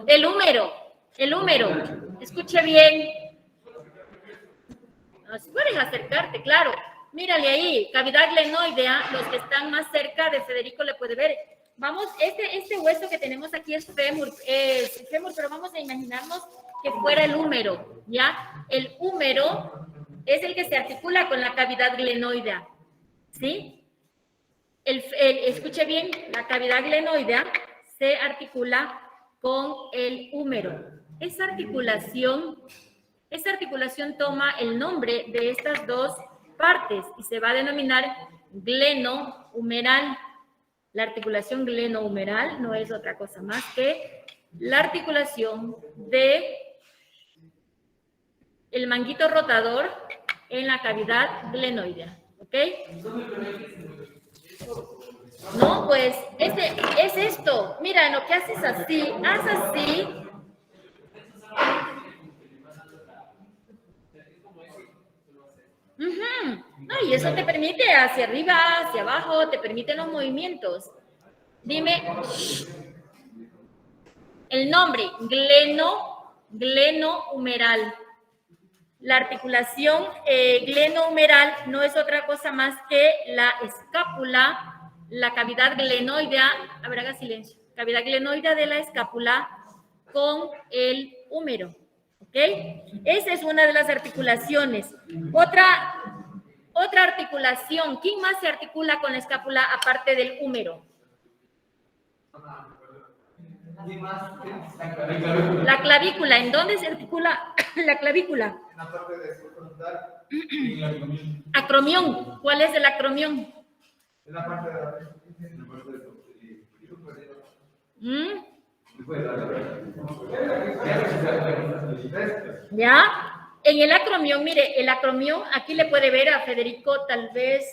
El húmero. Escuche bien. No, si puedes acercarte, claro. Mírale ahí, cavidad glenoidea. Los que están más cerca de Federico le puede ver. Vamos, este hueso que tenemos aquí es fémur, pero vamos a imaginarnos que fuera el húmero, ¿ya? El húmero es el que se articula con la cavidad glenoidea, ¿sí? Escuche bien, la cavidad glenoidea se articula con el húmero. Esa articulación toma el nombre de estas dos partes y se va a denominar glenohumeral. La articulación glenohumeral no es otra cosa más que la articulación de el manguito rotador en la cavidad glenoidea, ¿ok? No, pues, es esto. Mira, lo que haces así, haz así. No, y eso te permite hacia arriba, hacia abajo, te permite los movimientos. Dime el nombre, glenohumeral. La articulación glenohumeral no es otra cosa más que la escápula, la cavidad glenoidea, a ver, haga silencio, cavidad glenoidea de la escápula con el húmero, ¿ok? Esa es una de las articulaciones. Otra articulación, ¿quién más se articula con la escápula aparte del húmero? La clavícula. ¿En dónde se articula la clavícula? En la parte de frontal. Acromión. ¿Cuál es el acromión? En la parte de la... ¿Ya? En el acromión, mire, el acromión, aquí le puede ver a Federico, tal vez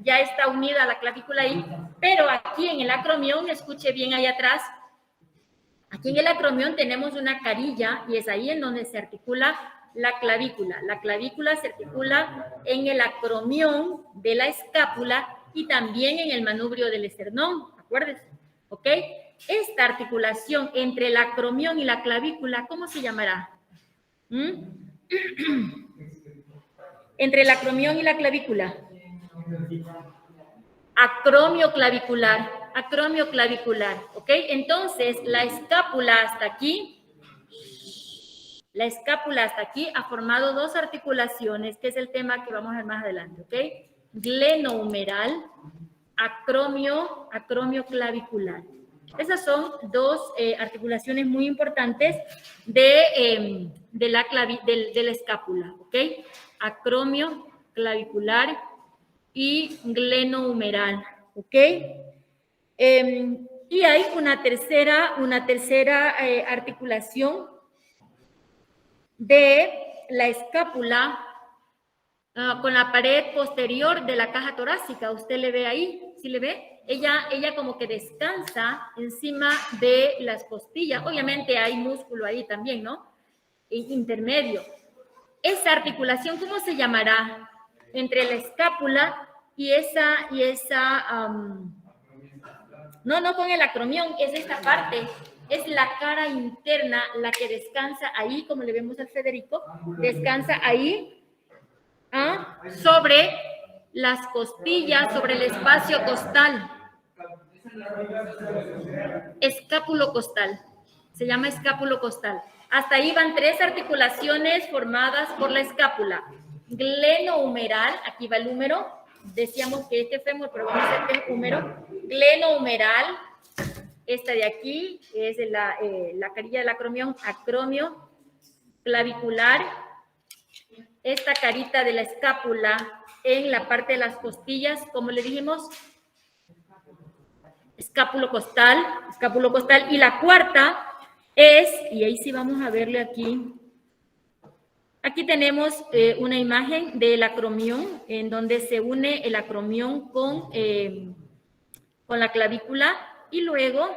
ya está unida a la clavícula ahí, pero aquí en el acromión, escuche bien ahí atrás, aquí en el acromión tenemos una carilla y es ahí en donde se articula la clavícula. La clavícula se articula en el acromión de la escápula y también en el manubrio del esternón, acuérdense, ¿ok? Esta articulación entre el acromión y la clavícula, ¿cómo se llamará? Entre el acromión y la clavícula. Acromio clavicular, ¿ok? Entonces, la escápula hasta aquí ha formado dos articulaciones, que es el tema que vamos a ver más adelante, ¿ok? Glenohumeral, acromio clavicular. Esas son dos articulaciones muy importantes de la escápula, ¿ok? Acromio clavicular y glenohumeral, ¿ok? Y hay una tercera articulación de la escápula con la pared posterior de la caja torácica. ¿Usted le ve ahí? ¿Sí le ve? Ella como que descansa encima de las costillas. Obviamente hay músculo ahí también, ¿no? Intermedio. Esa articulación, ¿cómo se llamará? Entre la escápula y no con el acromión, es esta parte, es la cara interna la que descansa ahí, como le vemos al Federico, descansa ahí sobre las costillas, sobre el espacio costal. Escápulo costal, se llama escápulo costal. Hasta ahí van tres articulaciones formadas por la escápula. Glenohumeral, aquí va el húmero, decíamos que este fémur, pero vamos a hacer el húmero. Glenohumeral, esta de aquí es la carilla del acromión, acromio clavicular. Esta carita de la escápula en la parte de las costillas, como le dijimos, escápulo costal, y la cuarta es, y ahí sí vamos a verle aquí, aquí tenemos una imagen del acromión, en donde se une el acromión con la clavícula, y luego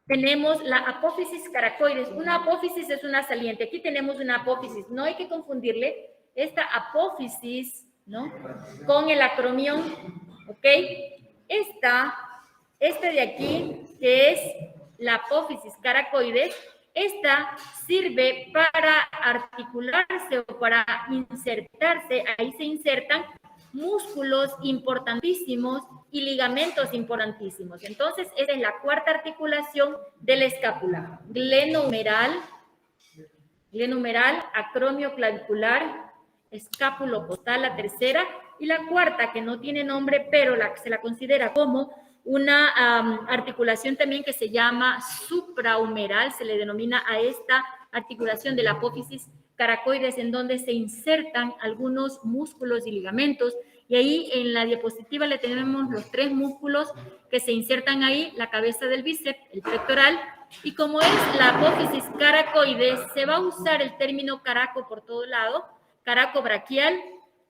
tenemos la apófisis caracoides. Una apófisis es una saliente. Aquí tenemos una apófisis. No hay que confundirle esta apófisis, ¿no?, con el acromión, ¿ok? Esta de aquí, que es la apófisis caracoides, esta sirve para articularse o para insertarse. Ahí se insertan músculos importantísimos y ligamentos importantísimos. Entonces, esa es la cuarta articulación de la escápula. Glenohumeral, acromio clavicular, escápulo costal, la tercera, y la cuarta, que no tiene nombre, pero se la considera como una articulación también que se llama suprahumeral, se le denomina a esta articulación de la apófisis caracoides, en donde se insertan algunos músculos y ligamentos. Y ahí en la diapositiva le tenemos los tres músculos que se insertan ahí, la cabeza del bíceps, el pectoral, y como es la apófisis caracoides, se va a usar el término caraco por todo lado. Caraco braquial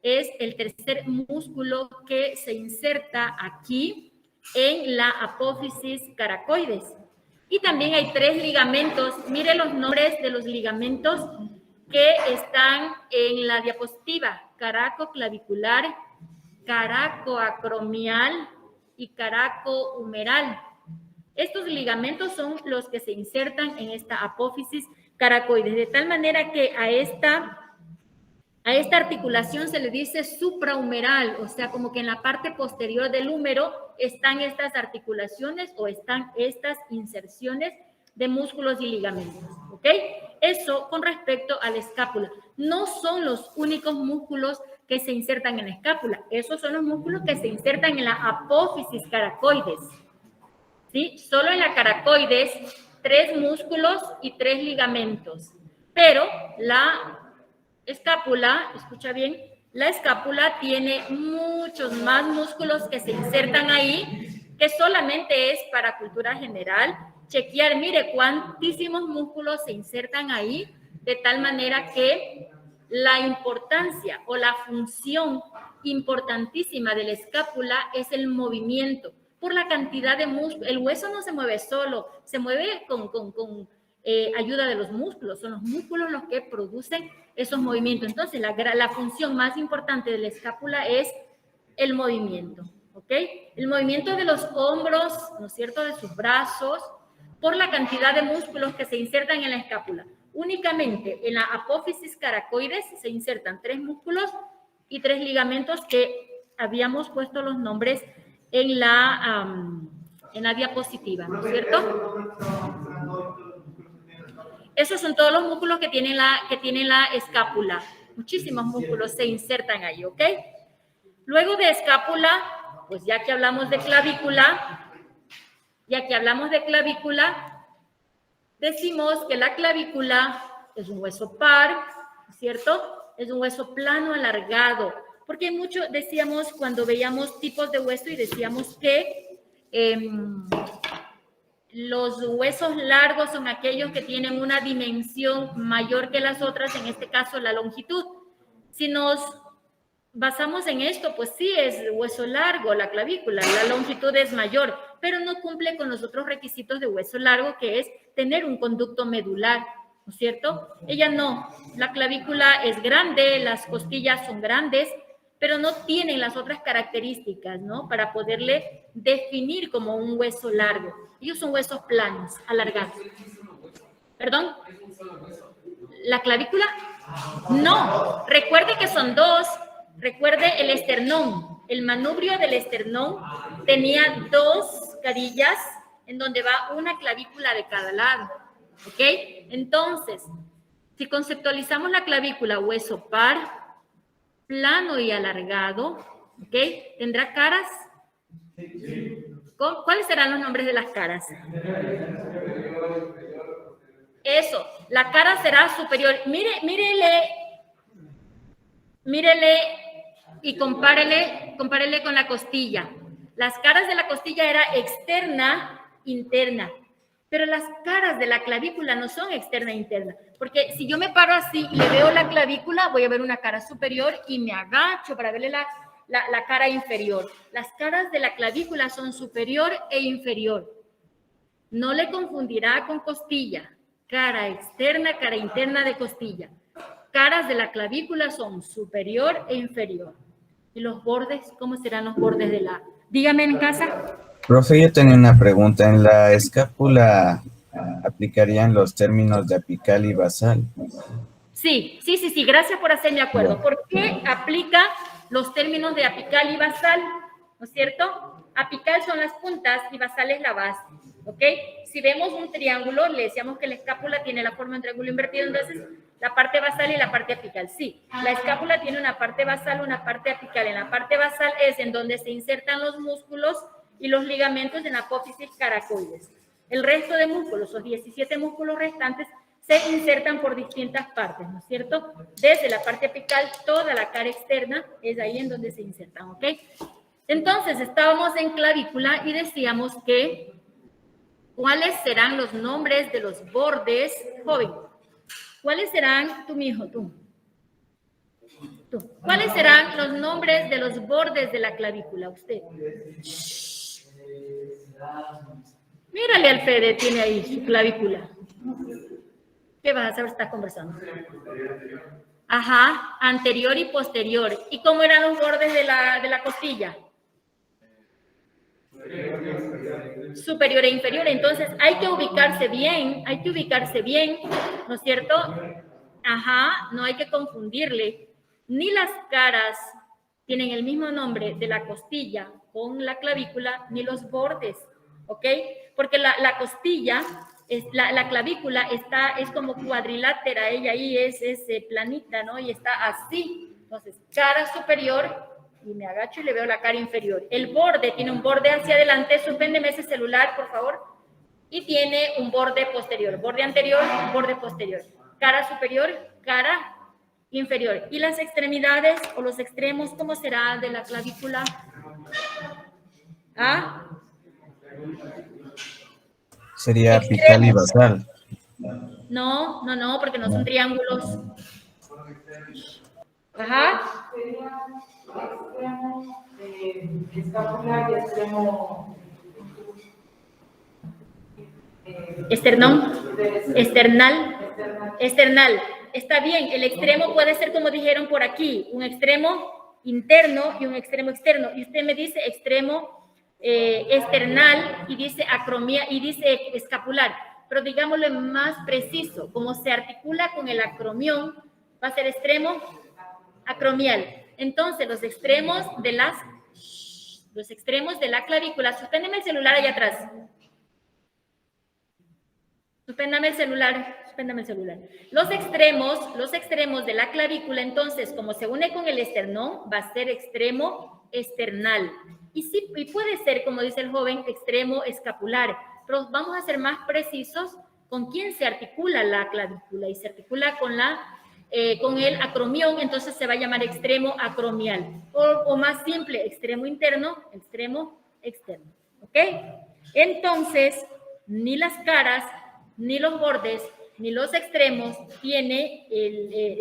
es el tercer músculo que se inserta aquí en la apófisis caracoides. Y también hay tres ligamentos. Mire los nombres de los ligamentos que están en la diapositiva: caraco clavicular, caraco acromial y caraco humeral. Estos ligamentos son los que se insertan en esta apófisis caracoides, de tal manera que a esta articulación se le dice suprahumeral, o sea, como que en la parte posterior del húmero están estas articulaciones o están estas inserciones de músculos y ligamentos, ¿ok? Eso con respecto a la escápula. No son los únicos músculos que se insertan en la escápula, esos son los músculos que se insertan en la apófisis caracoides, ¿sí? Solo en la caracoides, 3 músculos y 3 ligamentos, pero la escápula, escucha bien, La escápula tiene muchos más músculos que se insertan ahí, que solamente es para cultura general. Chequear, mire cuántísimos músculos se insertan ahí, de tal manera que la importancia o la función importantísima de la escápula es el movimiento. Por la cantidad de músculos, el hueso no se mueve solo, se mueve con ayuda de los músculos, son los músculos los que producen esos movimientos. Entonces, la función más importante de la escápula es el movimiento, ¿ok? El movimiento de los hombros, ¿no es cierto?, de sus brazos, por la cantidad de músculos que se insertan en la escápula. Únicamente en la apófisis caracoides se insertan 3 músculos y 3 ligamentos que habíamos puesto los nombres en la diapositiva, ¿no es cierto? Esos son todos los músculos que tiene la escápula. Muchísimos músculos se insertan ahí, ¿ok? Luego de escápula, pues ya que hablamos de clavícula, decimos que la clavícula es un hueso par, ¿no es cierto? Es un hueso plano alargado, porque hay mucho, decíamos cuando veíamos tipos de hueso y decíamos que los huesos largos son aquellos que tienen una dimensión mayor que las otras, en este caso la longitud. Si nos basamos en esto, pues sí es hueso largo la clavícula, la longitud es mayor, pero no cumple con los otros requisitos de hueso largo, que es tener un conducto medular, ¿no es cierto? Ella no, la clavícula es grande, las costillas son grandes, pero no tienen las otras características, ¿no? Para poderle definir como un hueso largo. Ellos son huesos planos, alargados. ¿Perdón? ¿La clavícula? No, recuerde que son 2. Recuerde el esternón. El manubrio del esternón tenía 2 carillas en donde va una clavícula de cada lado. ¿Ok? Entonces, si conceptualizamos la clavícula, hueso par, plano y alargado, ¿ok? ¿Tendrá caras? ¿Cuáles serán los nombres de las caras? Eso, la cara será superior. Mírele y compárele con la costilla. Las caras de la costilla era externa, interna. Pero las caras de la clavícula no son externa e interna, porque si yo me paro así y le veo la clavícula, voy a ver una cara superior y me agacho para verle la cara inferior. Las caras de la clavícula son superior e inferior. No le confundirá con costilla. Cara externa, cara interna de costilla. Caras de la clavícula son superior e inferior. ¿Y los bordes? ¿Cómo serán los bordes de la...? Dígame en casa. Profe, yo tenía una pregunta. ¿En la escápula aplicarían los términos de apical y basal? Sí. Gracias por hacerme acuerdo. ¿Por qué aplica los términos de apical y basal? ¿No es cierto? Apical son las puntas y basal es la base. ¿Ok? Si vemos un triángulo, le decíamos que la escápula tiene la forma de un triángulo invertido, entonces la parte basal y la parte apical. Sí, la escápula tiene una parte basal, una parte apical. En la parte basal es en donde se insertan los músculos y los ligamentos en apófisis caracoides. El resto de músculos, los 17 músculos restantes, se insertan por distintas partes, ¿no es cierto? Desde la parte apical, toda la cara externa es ahí en donde se insertan, ¿ok? Entonces, estábamos en clavícula y decíamos que ¿cuáles serán los nombres de los bordes, joven? ¿Cuáles serán, tú, mijo, tú? ¿Cuáles serán los nombres de los bordes de la clavícula, usted? Mírale al Fede, tiene ahí su clavícula. ¿Qué vas a saber? Estás conversando. Ajá, anterior y posterior. ¿Y cómo eran los bordes de la costilla? Superior e inferior. Entonces hay que ubicarse bien, ¿no es cierto? Ajá, no hay que confundirle. Ni las caras tienen el mismo nombre de la costilla con la clavícula, ni los bordes, ¿ok? Porque la costilla, la clavícula es como cuadrilátera, ella ahí es planita, ¿no? Y está así. Entonces, cara superior, y me agacho y le veo la cara inferior. El borde tiene un borde hacia adelante, suspéndeme ese celular, por favor, y tiene un borde posterior, borde anterior, borde posterior. Cara superior, cara inferior. ¿Y las extremidades o los extremos, cómo será de la clavícula? ¿Ah? Sería apical y basal. No, no, no, porque no son triángulos. Ajá. Escapular y extremo. Esternón. External. External. Está bien, el extremo puede ser como dijeron por aquí, un extremo interno y un extremo externo. Y usted me dice extremo external y dice acromía y dice escapular. Pero digámoslo más preciso, como se articula con el acromión, va a ser extremo acromial. Entonces, los extremos de la clavícula, suspéndeme el celular allá atrás. Suspéndame el celular. Los extremos de la clavícula, entonces, como se une con el esternón, va a ser extremo external. Y sí, y puede ser, como dice el joven, extremo escapular. Pero vamos a ser más precisos con quién se articula la clavícula. Y se articula con el acromión, entonces se va a llamar extremo acromial. O más simple, extremo interno, extremo externo. ¿Ok? Entonces, ni las caras, ni los bordes, ni los extremos tiene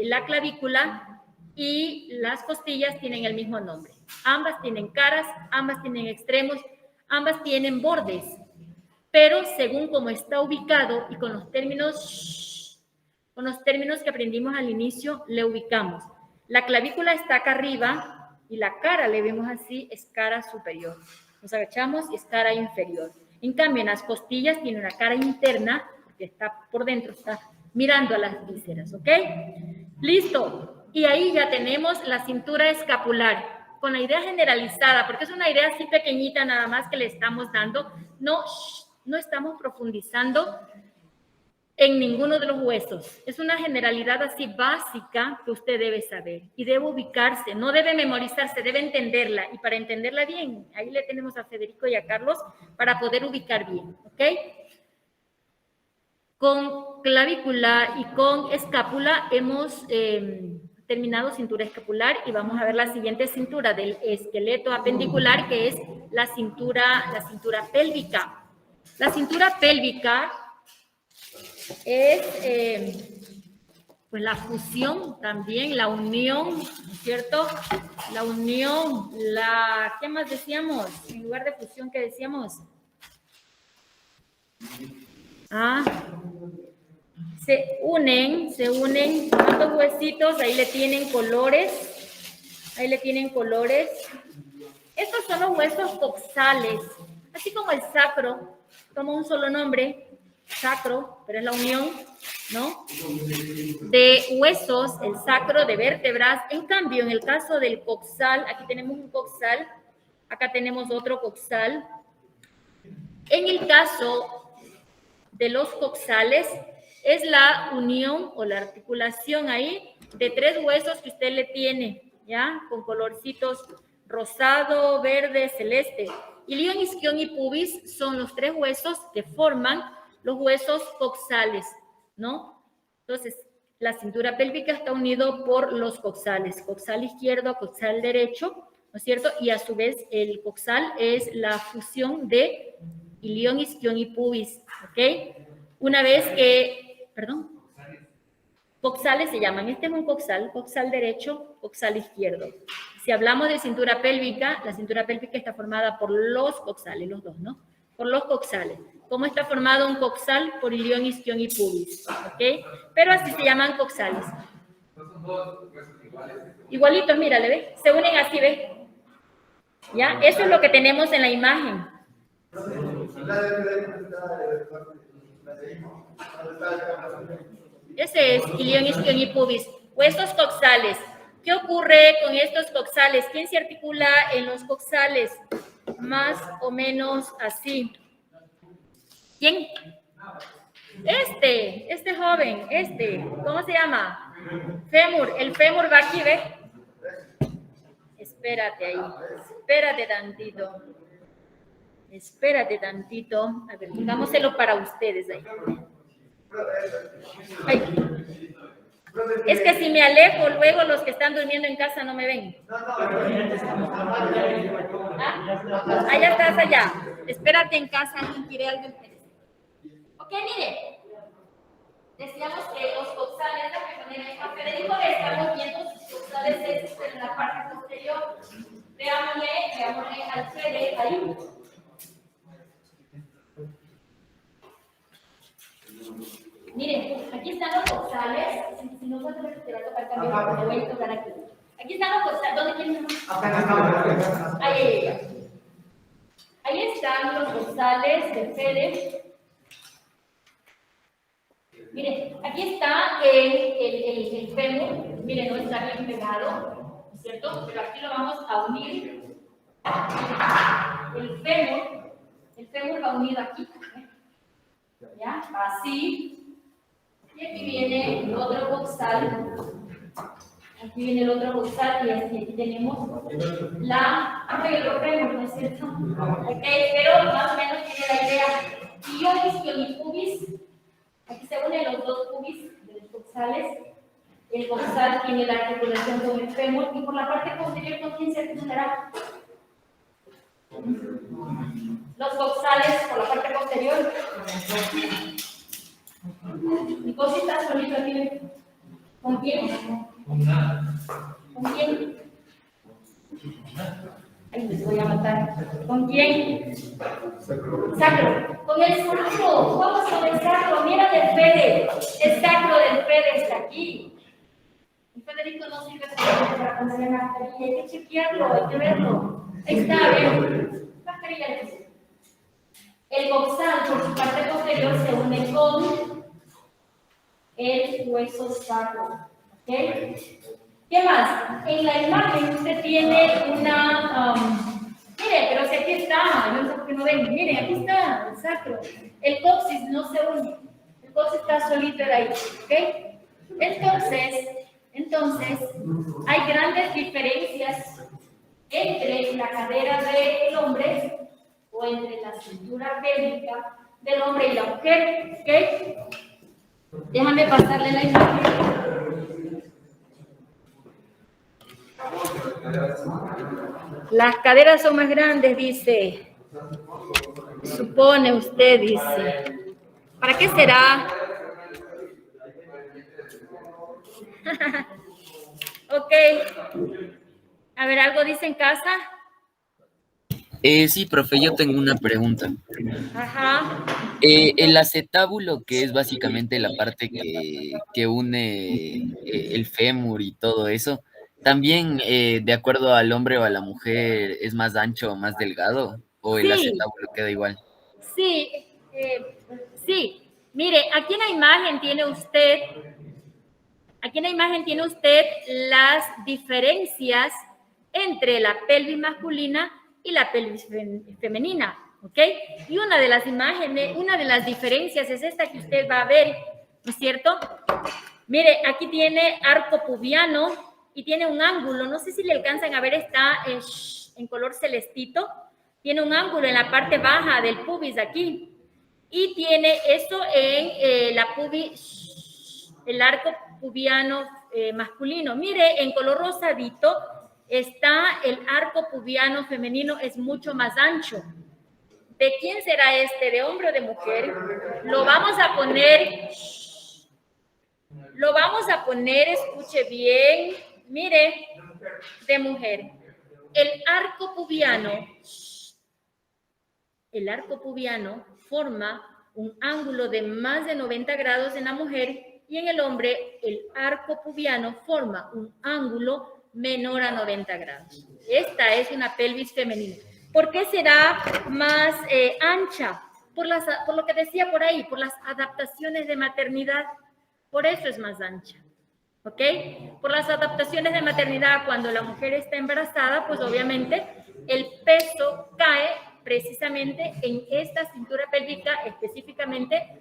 la clavícula y las costillas tienen el mismo nombre. Ambas tienen caras, ambas tienen extremos, ambas tienen bordes. Pero según cómo está ubicado y con los términos que aprendimos al inicio, le ubicamos. La clavícula está acá arriba y la cara, le vemos así, es cara superior. Nos agachamos y es cara inferior. En cambio, en las costillas tiene una cara interna, que está por dentro, está mirando a las vísceras, ¿ok? Listo. Y ahí ya tenemos la cintura escapular, con la idea generalizada, porque es una idea así pequeñita nada más que le estamos dando. No estamos profundizando en ninguno de los huesos. Es una generalidad así básica que usted debe saber y debe ubicarse, no debe memorizarse, debe entenderla. Y para entenderla bien, ahí le tenemos a Federico y a Carlos para poder ubicar bien, ¿ok? Con clavícula y con escápula hemos terminado cintura escapular y vamos a ver la siguiente cintura del esqueleto apendicular, que es la cintura pélvica. La cintura pélvica es pues la fusión también, la unión, ¿no es cierto? La unión, ¿qué más decíamos? En lugar de fusión, ¿qué decíamos? Se unen, ¿cuántos huesitos? Ahí le tienen colores. Estos son los huesos coxales, así como el sacro, toma un solo nombre, sacro, pero es la unión, ¿no? De huesos, el sacro, de vértebras. En cambio, en el caso del coxal, aquí tenemos un coxal, acá tenemos otro coxal. En el caso de los coxales, es la unión o la articulación ahí de tres huesos que usted le tiene, ¿ya? Con colorcitos rosado, verde, celeste. Ilion, isquion y pubis son los tres huesos que forman los huesos coxales, ¿no? Entonces, la cintura pélvica está unido por los coxales, coxal izquierdo, coxal derecho, ¿no es cierto? Y a su vez el coxal es la fusión de ilion, isquion y pubis, ¿ok? Una vez que, coxales se llaman. Este es un coxal, coxal derecho, coxal izquierdo. Si hablamos de cintura pélvica, la cintura pélvica está formada por los coxales, los dos, ¿no? Por los coxales. ¿Cómo está formado un coxal? Por ilion, isquion y pubis, ¿ok? Pero así se llaman coxales. Igualitos, mira, ¿le ves? Se unen así, ¿ves? ¿Ya? Eso es lo que tenemos en la imagen. Ese es ilion, isquion y pubis. Huesos coxales. ¿Qué ocurre con estos coxales? ¿Quién se articula en los coxales? Más o menos así. ¿Quién? Este joven, ¿cómo se llama? Fémur. El fémur va aquí, ¿ves? Espérate ahí. Espérate tantito. A ver, pongámoselo para ustedes ahí. Es que si me alejo, luego los que están durmiendo en casa no me ven. Allá estás allá. Espérate en casa, quiere algo. Ok, mire. Decíamos que los coxales, la que a Federico le estamos viendo sus coxales en la parte posterior. Veámosle al Fede ahí. Miren, aquí están los coxales. Si no puedo retirar tocar también, porque voy a tocar aquí. Aquí están los coxales. ¿Dónde quieren? Ahí están los coxales de Fede. Miren, aquí está el fémur. Miren, no está bien pegado, ¿cierto? Pero aquí lo vamos a unir. El fémur va unido aquí. ¿Ya? Así. Y aquí viene el otro coxal. Aquí viene el otro coxal y aquí tenemos el fémur, ¿no es cierto? Ok, pero más o menos tiene la idea. Y yo listo mi pubis. Aquí se unen los dos pubis de los coxales. El coxal tiene la articulación con el fémur y por la parte posterior, ¿con quién se articulará? Los coxales por la parte posterior. Mi cosita solito aquí. ¿Con quién? ¿Con quién? Ay, les voy a matar. ¿Con quién? Sacro. Con el sacro. Vamos con el sacro. Mira del Fede. El sacro del Fede está aquí. El Federico no sirve para poner la mascarilla. Hay que chequearlo, hay que verlo. Ahí está, bien. Mascarilla. El coxal por su parte posterior se une con el hueso sacro. ¿Ok? ¿Qué más? En la imagen usted tiene una... mire, pero si aquí está, yo no sé por qué no ven. Mire, aquí está, el sacro. El coxis no se une. El coxis está solito ahí. ¿Ok? Entonces, hay grandes diferencias entre la cadera del hombre o entre la cintura pélvica del hombre y la mujer. ¿Ok? Déjame pasarle la imagen. Las caderas son más grandes, dice. Supone usted, dice. ¿Para qué será? Ok. A ver, ¿algo dice en casa? Sí, profe, yo tengo una pregunta. Ajá. El acetábulo, que es básicamente la parte que une el fémur y todo eso, ¿también de acuerdo al hombre o a la mujer es más ancho o más delgado? ¿O el acetábulo queda igual? Sí, sí. Mire, aquí en la imagen tiene usted las diferencias entre la pelvis masculina y la pelvis femenina, ¿ok? Y una de las imágenes, una de las diferencias es esta que usted va a ver, ¿no es cierto? Mire, aquí tiene arco pubiano y tiene un ángulo, no sé si le alcanzan a ver, está en color celestito, tiene un ángulo en la parte baja del pubis aquí, y tiene esto en la pubis, el arco pubiano masculino. Mire, en color rosadito está el arco pubiano femenino, es mucho más ancho. ¿De quién será este? ¿De hombre o de mujer? Lo vamos a poner, escuche bien, mire, de mujer. El arco pubiano forma un ángulo de más de 90 grados en la mujer y en el hombre el arco pubiano forma un ángulo menor a 90 grados. Esta es una pelvis femenina. ¿Por qué será más ancha? Por lo que decía por ahí, por las adaptaciones de maternidad. Por eso es más ancha. ¿Ok? Por las adaptaciones de maternidad, cuando la mujer está embarazada, pues obviamente el peso cae precisamente en esta cintura pélvica, específicamente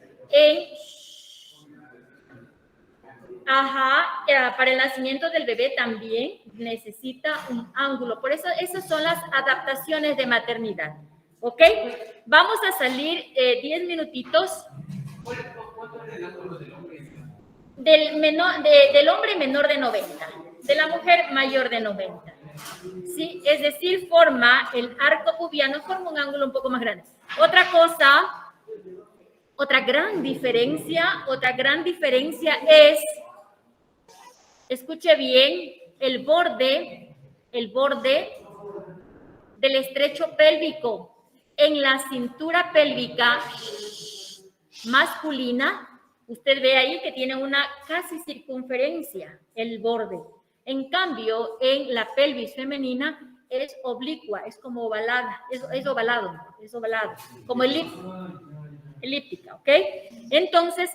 para el nacimiento del bebé también necesita un ángulo. Por eso, esas son las adaptaciones de maternidad. ¿Ok? Vamos a salir 10 minutitos. del hombre menor de 90, de la mujer mayor de 90. ¿Sí? Es decir, el arco pubiano forma un ángulo un poco más grande. Otra gran diferencia es, escuche bien, el borde del estrecho pélvico. En la cintura pélvica masculina, usted ve ahí que tiene una casi circunferencia, el borde. En cambio, en la pelvis femenina es oblicua, es como ovalada, es ovalado, como elíptica, ¿ok? Entonces,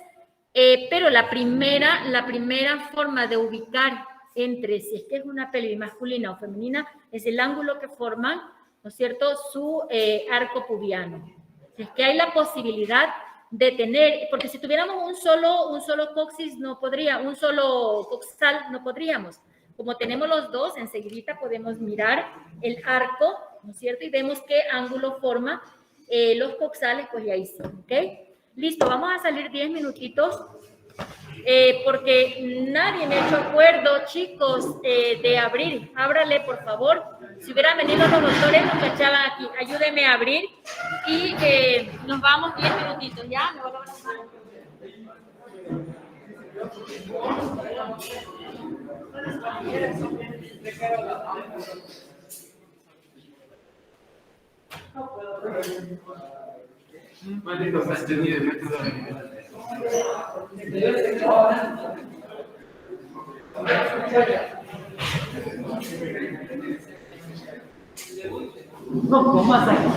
pero la primera forma de ubicar entre si es que es una pelvis masculina o femenina es el ángulo que forman, ¿no es cierto?, su arco pubiano. Si es que hay la posibilidad de tener, porque si tuviéramos un solo coxis un solo coxal no podríamos. Como tenemos los dos, enseguida podemos mirar el arco, ¿no es cierto? Y vemos qué ángulo forma los coxales, pues ya ahí sí, ¿ok? Listo, vamos a salir 10 minutitos, porque nadie me ha hecho acuerdo, chicos, de abrir. Ábrale, por favor. Si hubieran venido los doctores, nos cachaban aquí. Ayúdenme a abrir y nos vamos 10 minutitos, ¿ya? Me voy a lavar las manos. Maldito fastidio de método. No comas aquí.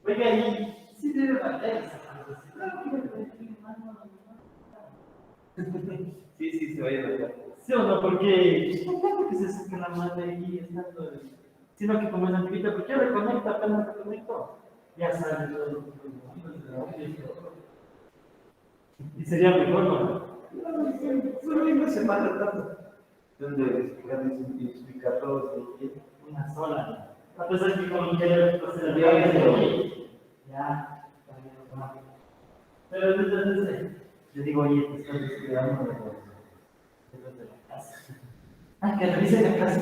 Oiga, y sí debe valer esa cosa. Sí, se vaya a ver. ¿Sí o no? Porque tampoco que se saca la madre ahí estando, sino que como es antigüita, porque yo reconecto, apenas reconecto, ya sale todo. Y sería mejor, ¿no? Solo no se mata tanto. Donde explicar todo, una sola. A pesar que como quiero hacer el ya, pero entonces yo digo, oye, te estás descuidando de los de la casa. Ah, que revise la casa.